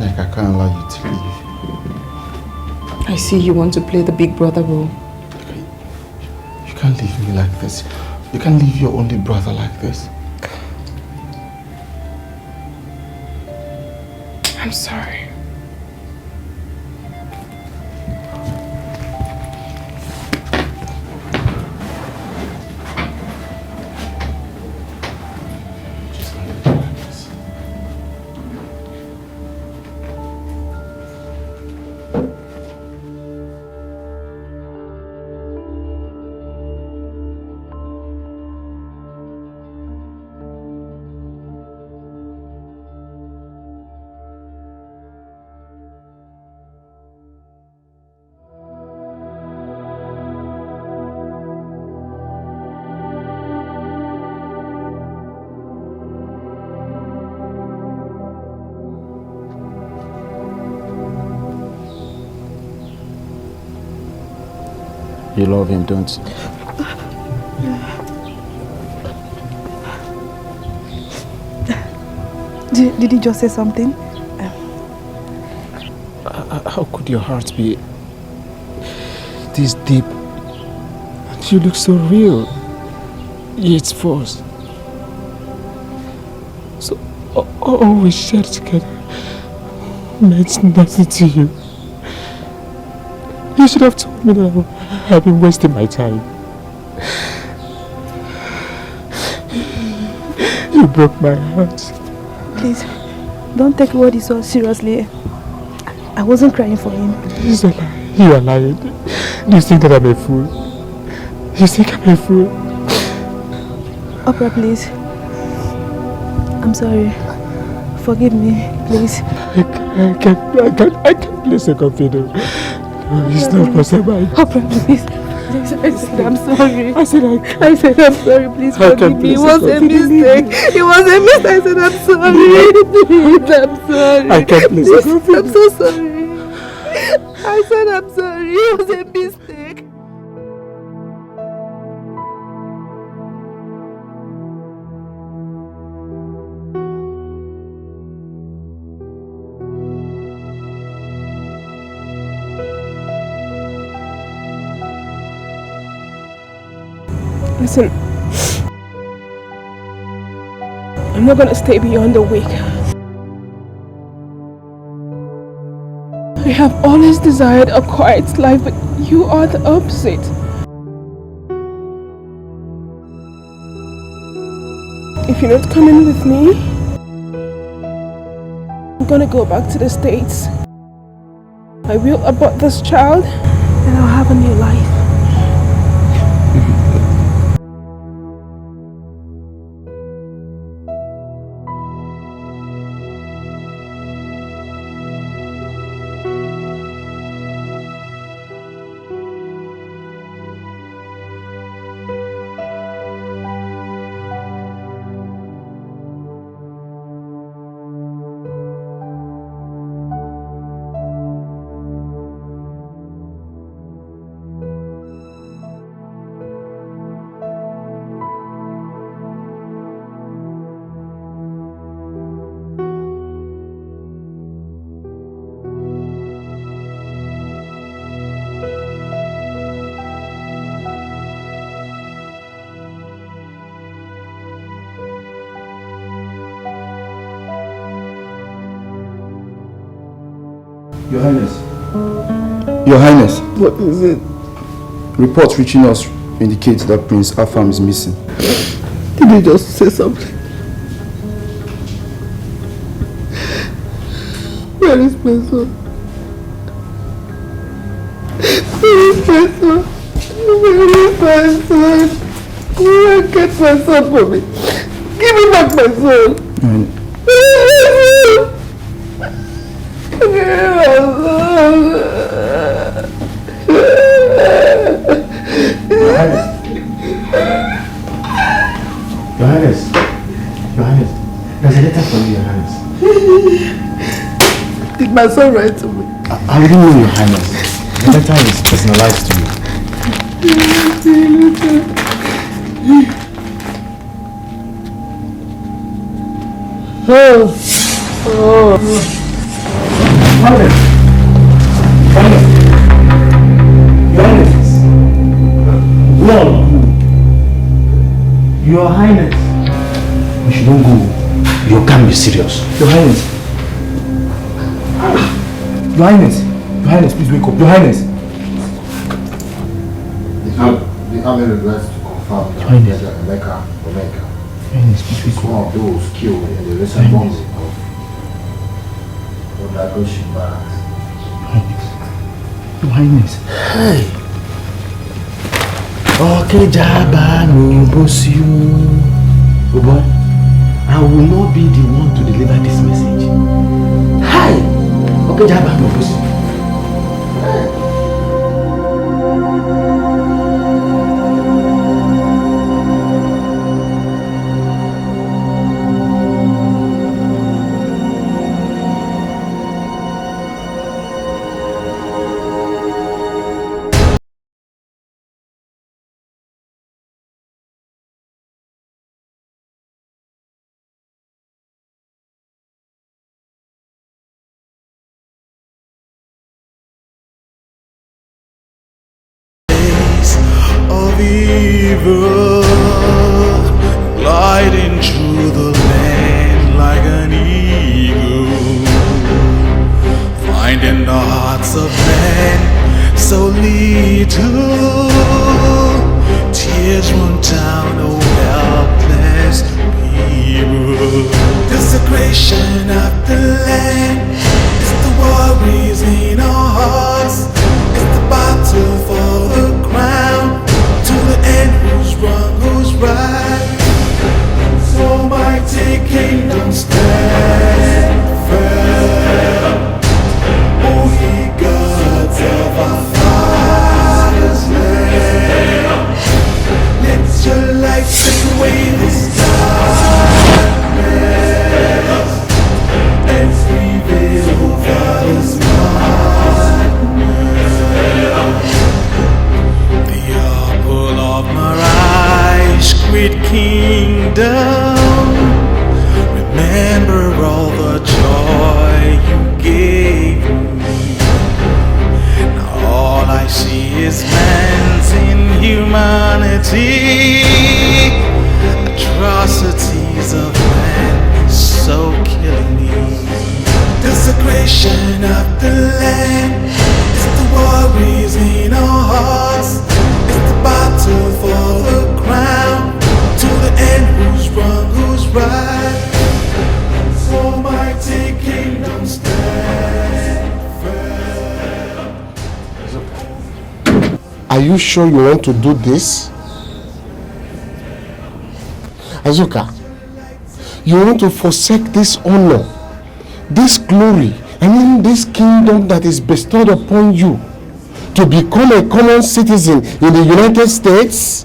I can't allow you to leave. I see you want to play the big brother role. You can't leave me like this. You can't leave your only brother like this. I'm sorry. You love him, don't you? Did he just say something? How could your heart be this deep? And you look so real, yet false. So all we shared together meant nothing to you. You should have told me that I've been wasting my time. You broke my heart. Please, don't take what he saw seriously. I wasn't crying for him. It's a lie. You are lying. Do you think that I'm a fool? You think I'm a fool? Oprah, please. I'm sorry. Forgive me, please. I can't place a confidence. It's not possible. Oprah, please. I said I'm sorry. I said I'm sorry. Please forgive me. It was a mistake. It was a mistake. I said I'm sorry. Please, I'm sorry. I can't please. I'm so sorry. I said I'm sorry. It was a mistake. Listen, I'm not gonna stay beyond a week. I have always desired a quiet life, but you are the opposite. If you're not coming with me, I'm gonna go back to the States. I will abort this child, and I'll have a new life. Your Highness. Your Highness. What is it? Reports reaching us indicate that Prince Afam is missing. Did he just say something? Where is my son? Where is my son? Where is my son? Where get my son for me? Give me back my son! Your Highness, there's a letter from you, Your Highness. Did my son write to me? I didn't know, Your Highness. The letter is personalized to you. Highness! Your Highness. You shouldn't go. You can't be serious. Your Highness. Your Highness. Your Highness, please wake up. Your Highness. The army regrets to confirm that Highness. Omega Highness, is one of those killed in the recent bombing of Odagoshi Barracks. Your Highness. Hey. Okejaba no bosiu. Oh boy, I will not be the one to deliver this message. Hi. Okejaba no bosiu. Of evil, gliding through the land like an eagle, finding the hearts of men so little. Tears run down, oh helpless people. Desecration of the land, it's the worries in our hearts. It's the battle for the crown. To the end, who's wrong, who's right? So mighty kingdom stand firm. O ye gods of our fathers' land, let your light take away this darkness and prevail over this great kingdom. Remember all the joy you gave me. Now all I see is man's inhumanity, atrocities of man so killing me. Desecration of the land, it's the worries in our hearts. It's the battle for the crown. To the end, who's wrong, who's right? So mighty kingdom stand firm. Are you sure you want to do this? Azuka, you want to forsake this honor, this glory, and this kingdom that is bestowed upon you to become a common citizen in the United States?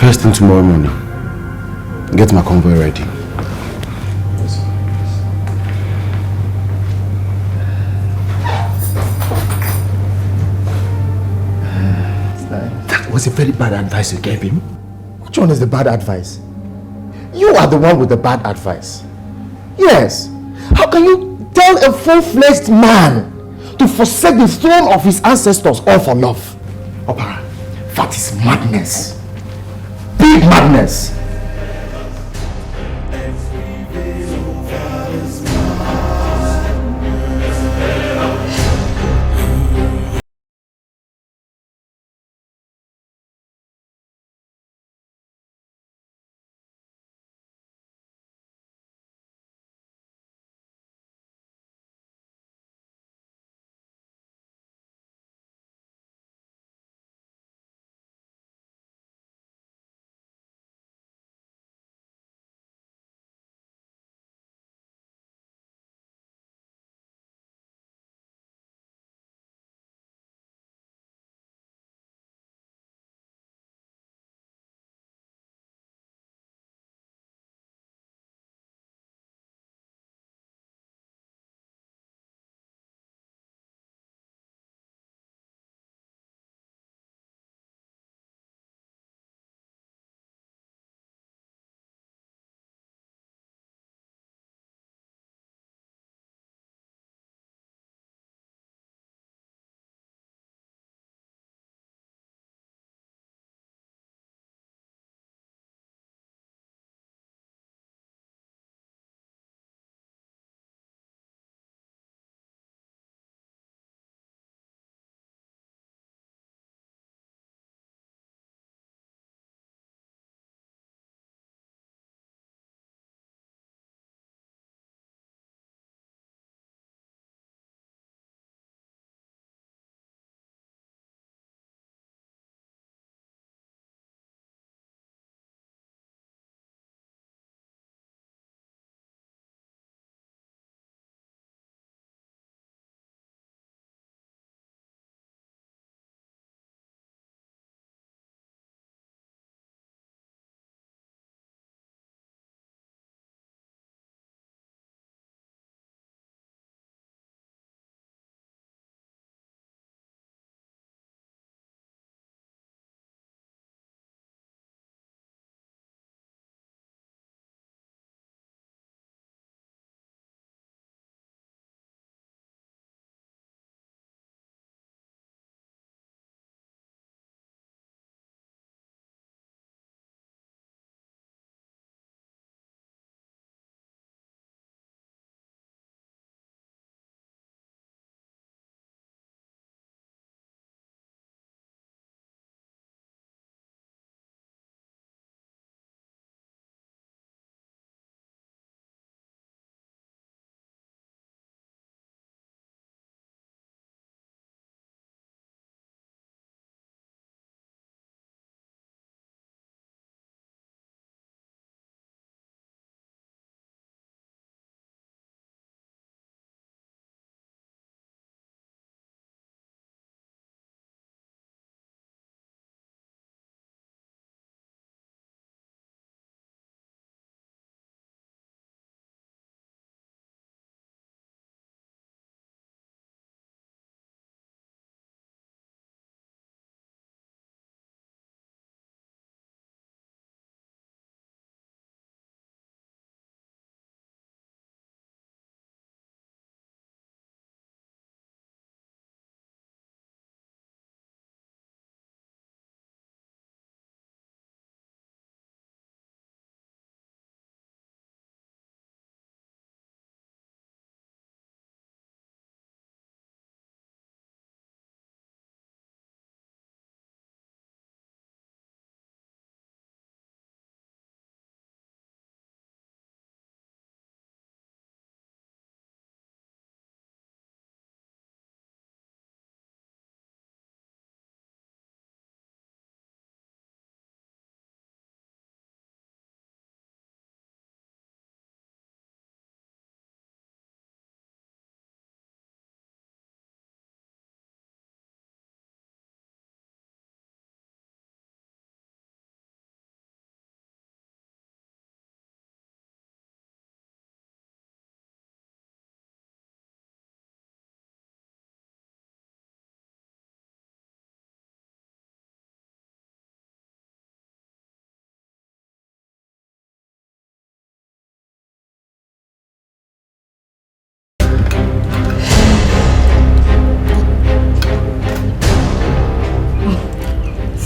First thing tomorrow morning, get my convoy ready. That was a very bad advice you gave him. Which one is the bad advice? You are the one with the bad advice. Yes. How can you tell a full-fledged man to forsake the throne of his ancestors all for love? Opara, that is madness. Big madness.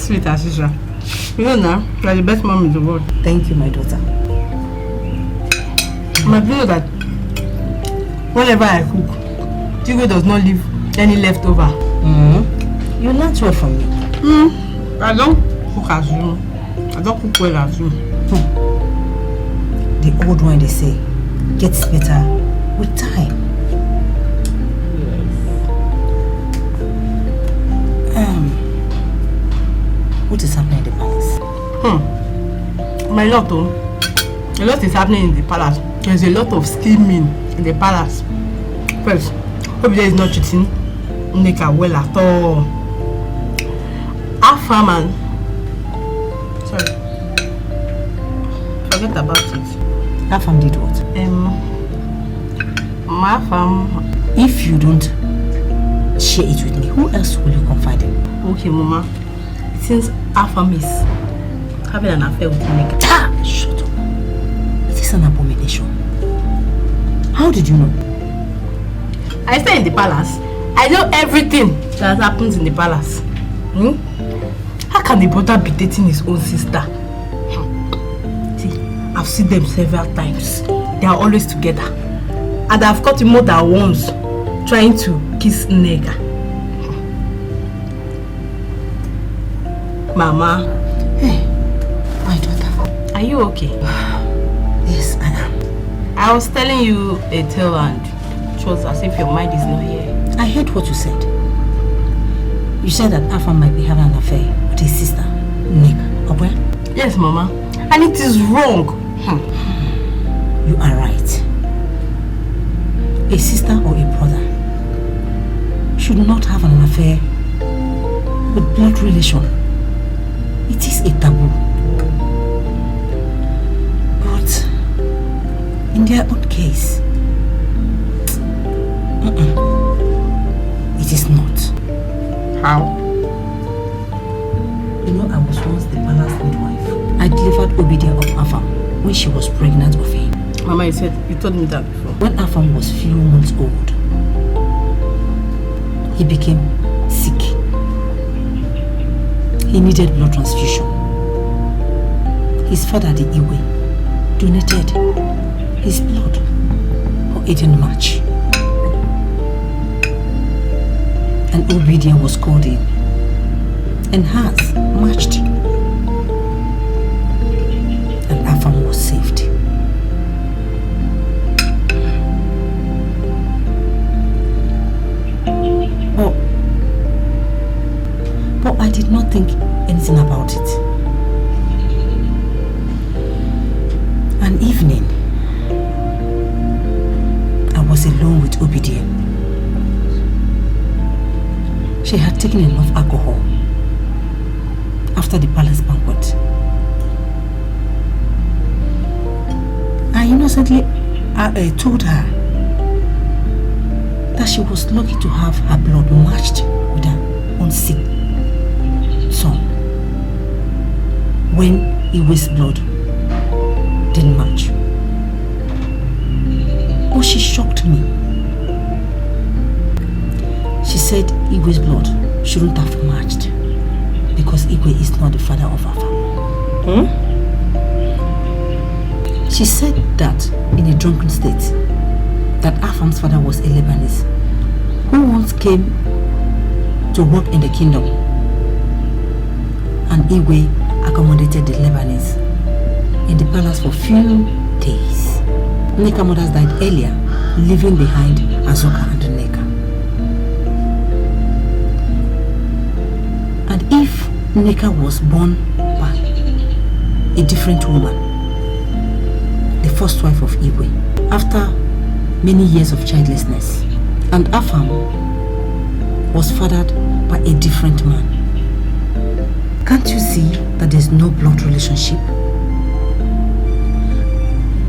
Sweet as usual. You know now, you are the best mom in the world. Thank you, my daughter. My know that whenever I cook, Chigo does not leave any leftover. You learned well from me. I don't cook as you. I don't cook well as you. The old one, they say, gets better with time. What is happening in the palace? My lord, a lot is happening in the palace. There's a lot of scheming in the palace. First, hope there is not treating Nneka well at all. Afam and sorry, forget about it. Afam did what? My Afam. If you don't share it with me, who else will you confide in? Okay, Mama. Since Afam is having an affair with Nneka. Shut up. It is an abomination. How did you know? I stay in the palace. I know everything that happens in the palace. How can the brother be dating his own sister? See, I've seen them several times. They are always together. And I've caught him more than once trying to kiss Nneka. Mama. Hey, my daughter. Are you okay? Yes, I am. I was telling you a tale and it was as if your mind is not here. I heard what you said. You said that Afam might be having an affair with his sister, Nneka. Okay? Yes, Mama. And it is wrong. You are right. A sister or a brother should not have an affair with blood relation. It is a taboo. But in their own case, it is not. How? You know, I was once the palace midwife. I delivered Obidia of Afam when she was pregnant of him. Mama, you told me that before. When Afam was few months old, he became sick. He needed blood transfusion. His father, the Iwe, donated his blood for Eden March. And Obidia was called in and has marched. And Afam was saved. But I did not think anything about it. An evening, I was alone with Obidia. She had taken enough alcohol after the palace banquet. I innocently told her that she was lucky to have her blood matched with her own sick son when Iwe's blood didn't match. Oh, she shocked me. She said Iwe's blood shouldn't have matched because Iwe is not the father of Afam. She said that in a drunken state that Afam's father was a Lebanese who once came to work in the kingdom, and Iwe accommodated the Lebanese in the palace for few days. Nneka mothers died earlier, leaving behind Azoka and Nneka. And if Nneka was born by a different woman, the first wife of Iwe, after many years of childlessness, and Afam was fathered by a different man, can't you see that there's no blood relationship?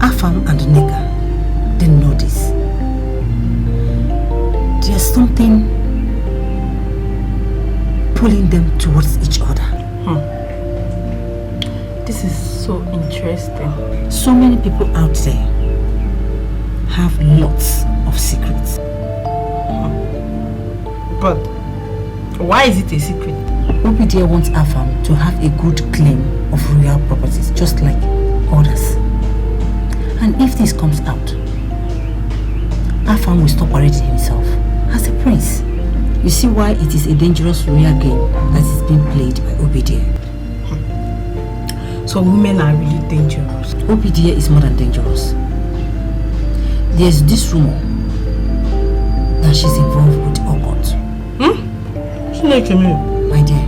Afam and Nneka didn't know this. There's something pulling them towards each other. This is so interesting. So many people out there have lots of secrets. But why is it a secret? OBDA wants Afam to have a good claim of royal properties, just like others. And if this comes out, Afam will stop parading himself as a prince. You see why it is a dangerous royal game that is being played by OBDA. So women are really dangerous. OBDA is more than dangerous. There's this rumor that she's involved with occult. My dear,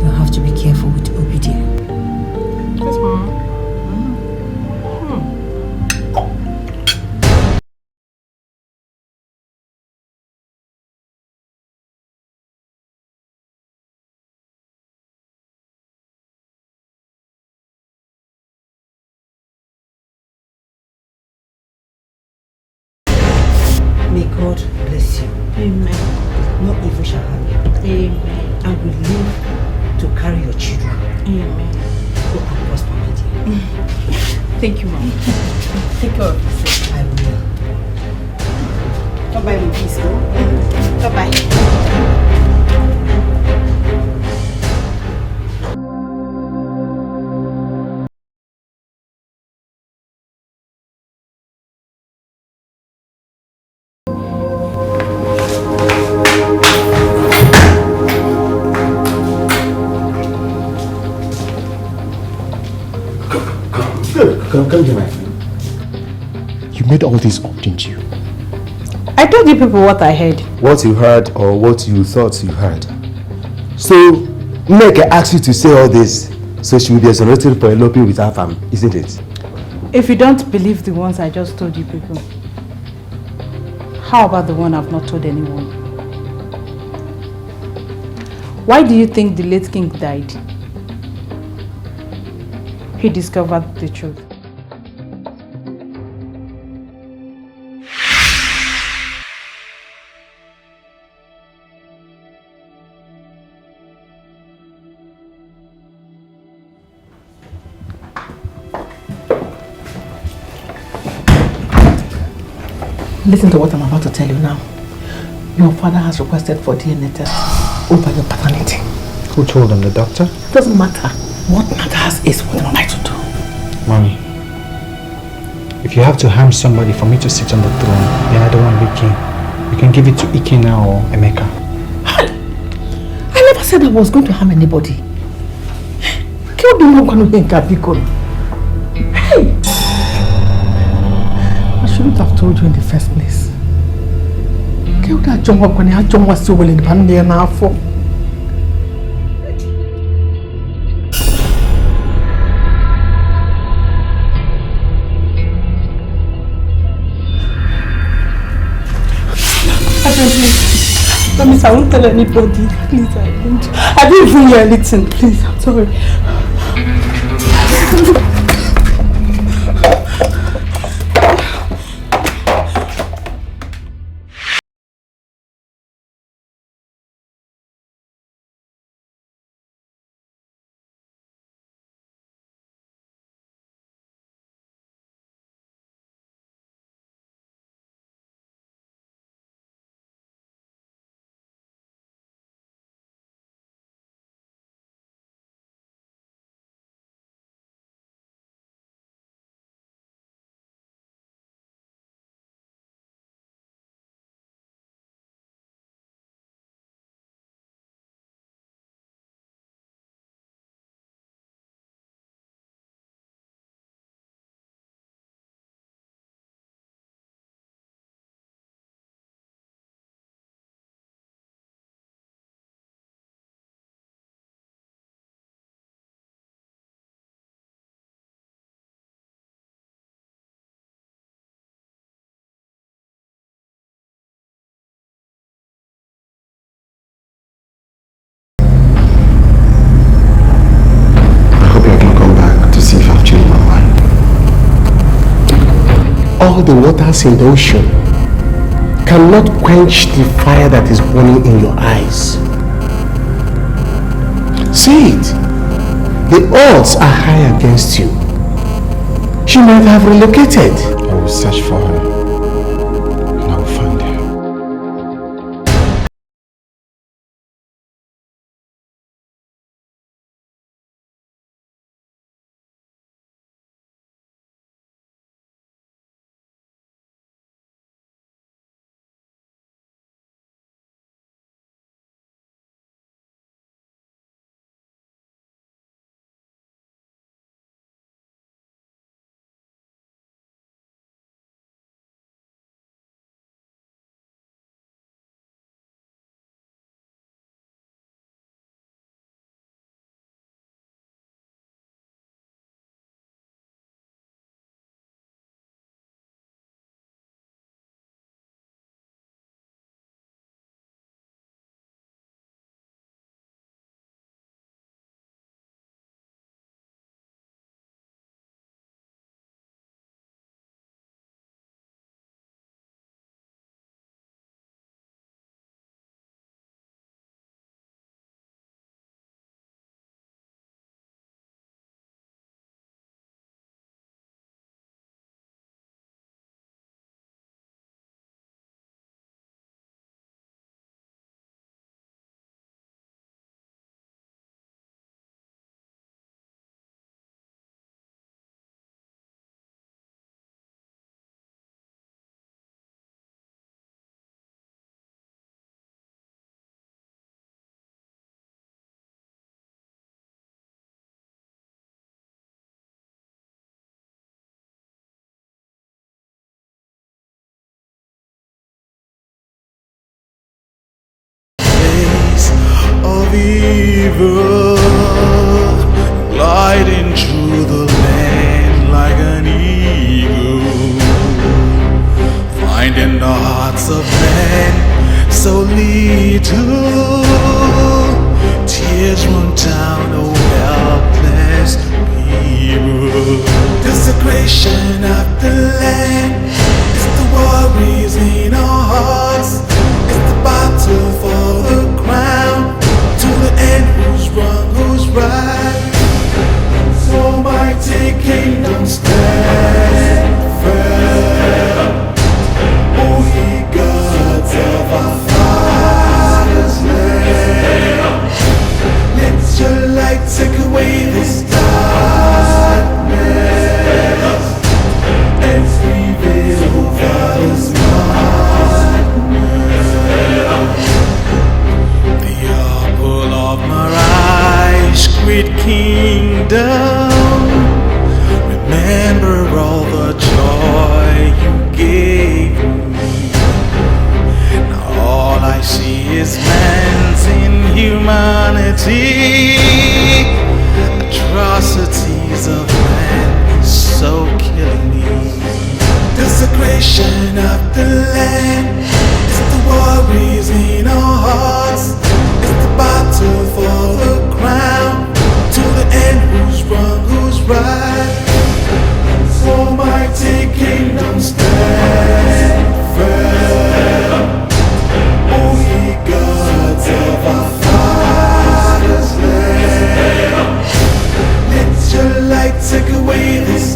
you have to be careful with OBDA. Yes, Mama. May God bless you. Amen. No evil shall harm you. Amen. And will live to carry your children. Amen. Go and prosper, my dear. Thank you, Mom. Take care of yourself. I will. Bye-bye, my peace. Bye-bye. Come here, my friend. You made all this up, didn't you? I told you people what I heard. What you heard or what you thought you heard. So, Nneka asked you to say all this so she will be exonerated for eloping with her family, isn't it? If you don't believe the ones I just told you people, how about the one I've not told anyone? Why do you think the late king died? He discovered the truth. Listen to what I'm about to tell you now. Your father has requested for DNA test over your paternity. Who told him? The doctor? It doesn't matter. What matters is what am I to do? Mommy, if you have to harm somebody for me to sit on the throne, then I don't want to be king. You can give it to Ekene or Emeka. I never said I was going to harm anybody. Kill the one who Hey! I shouldn't have told you in the first place. Kill that John when John was so well in the pan now for. Promise I won't tell anybody. Please, I won't. I didn't even hear anything. Please, I'm sorry. All the waters in the ocean cannot quench the fire that is burning in your eyes. See it. The odds are high against you. She might have relocated. I will search for her. river, gliding through the land like an eagle, finding the hearts of men so little. Tears run down the helpless people. Desecration of the land, it's the worries in our hearts. It's the battle for the crown, to the end who's wrong, who's right. So mighty kingdom stand firm, O ye gods of our father's land. Let your light take away this darkness and prevail over this madness. The apple of my eyes, great kingdom, remember all the joy you gave me. Now all I see is man's inhumanity, atrocities of man so killing me. Desecration of the land, it's the worries in our hearts. It's the battle for the crown, to the end who's wrong, who's right. So mighty kingdom stand firm, O ye gods of our father's land. Let your light take away this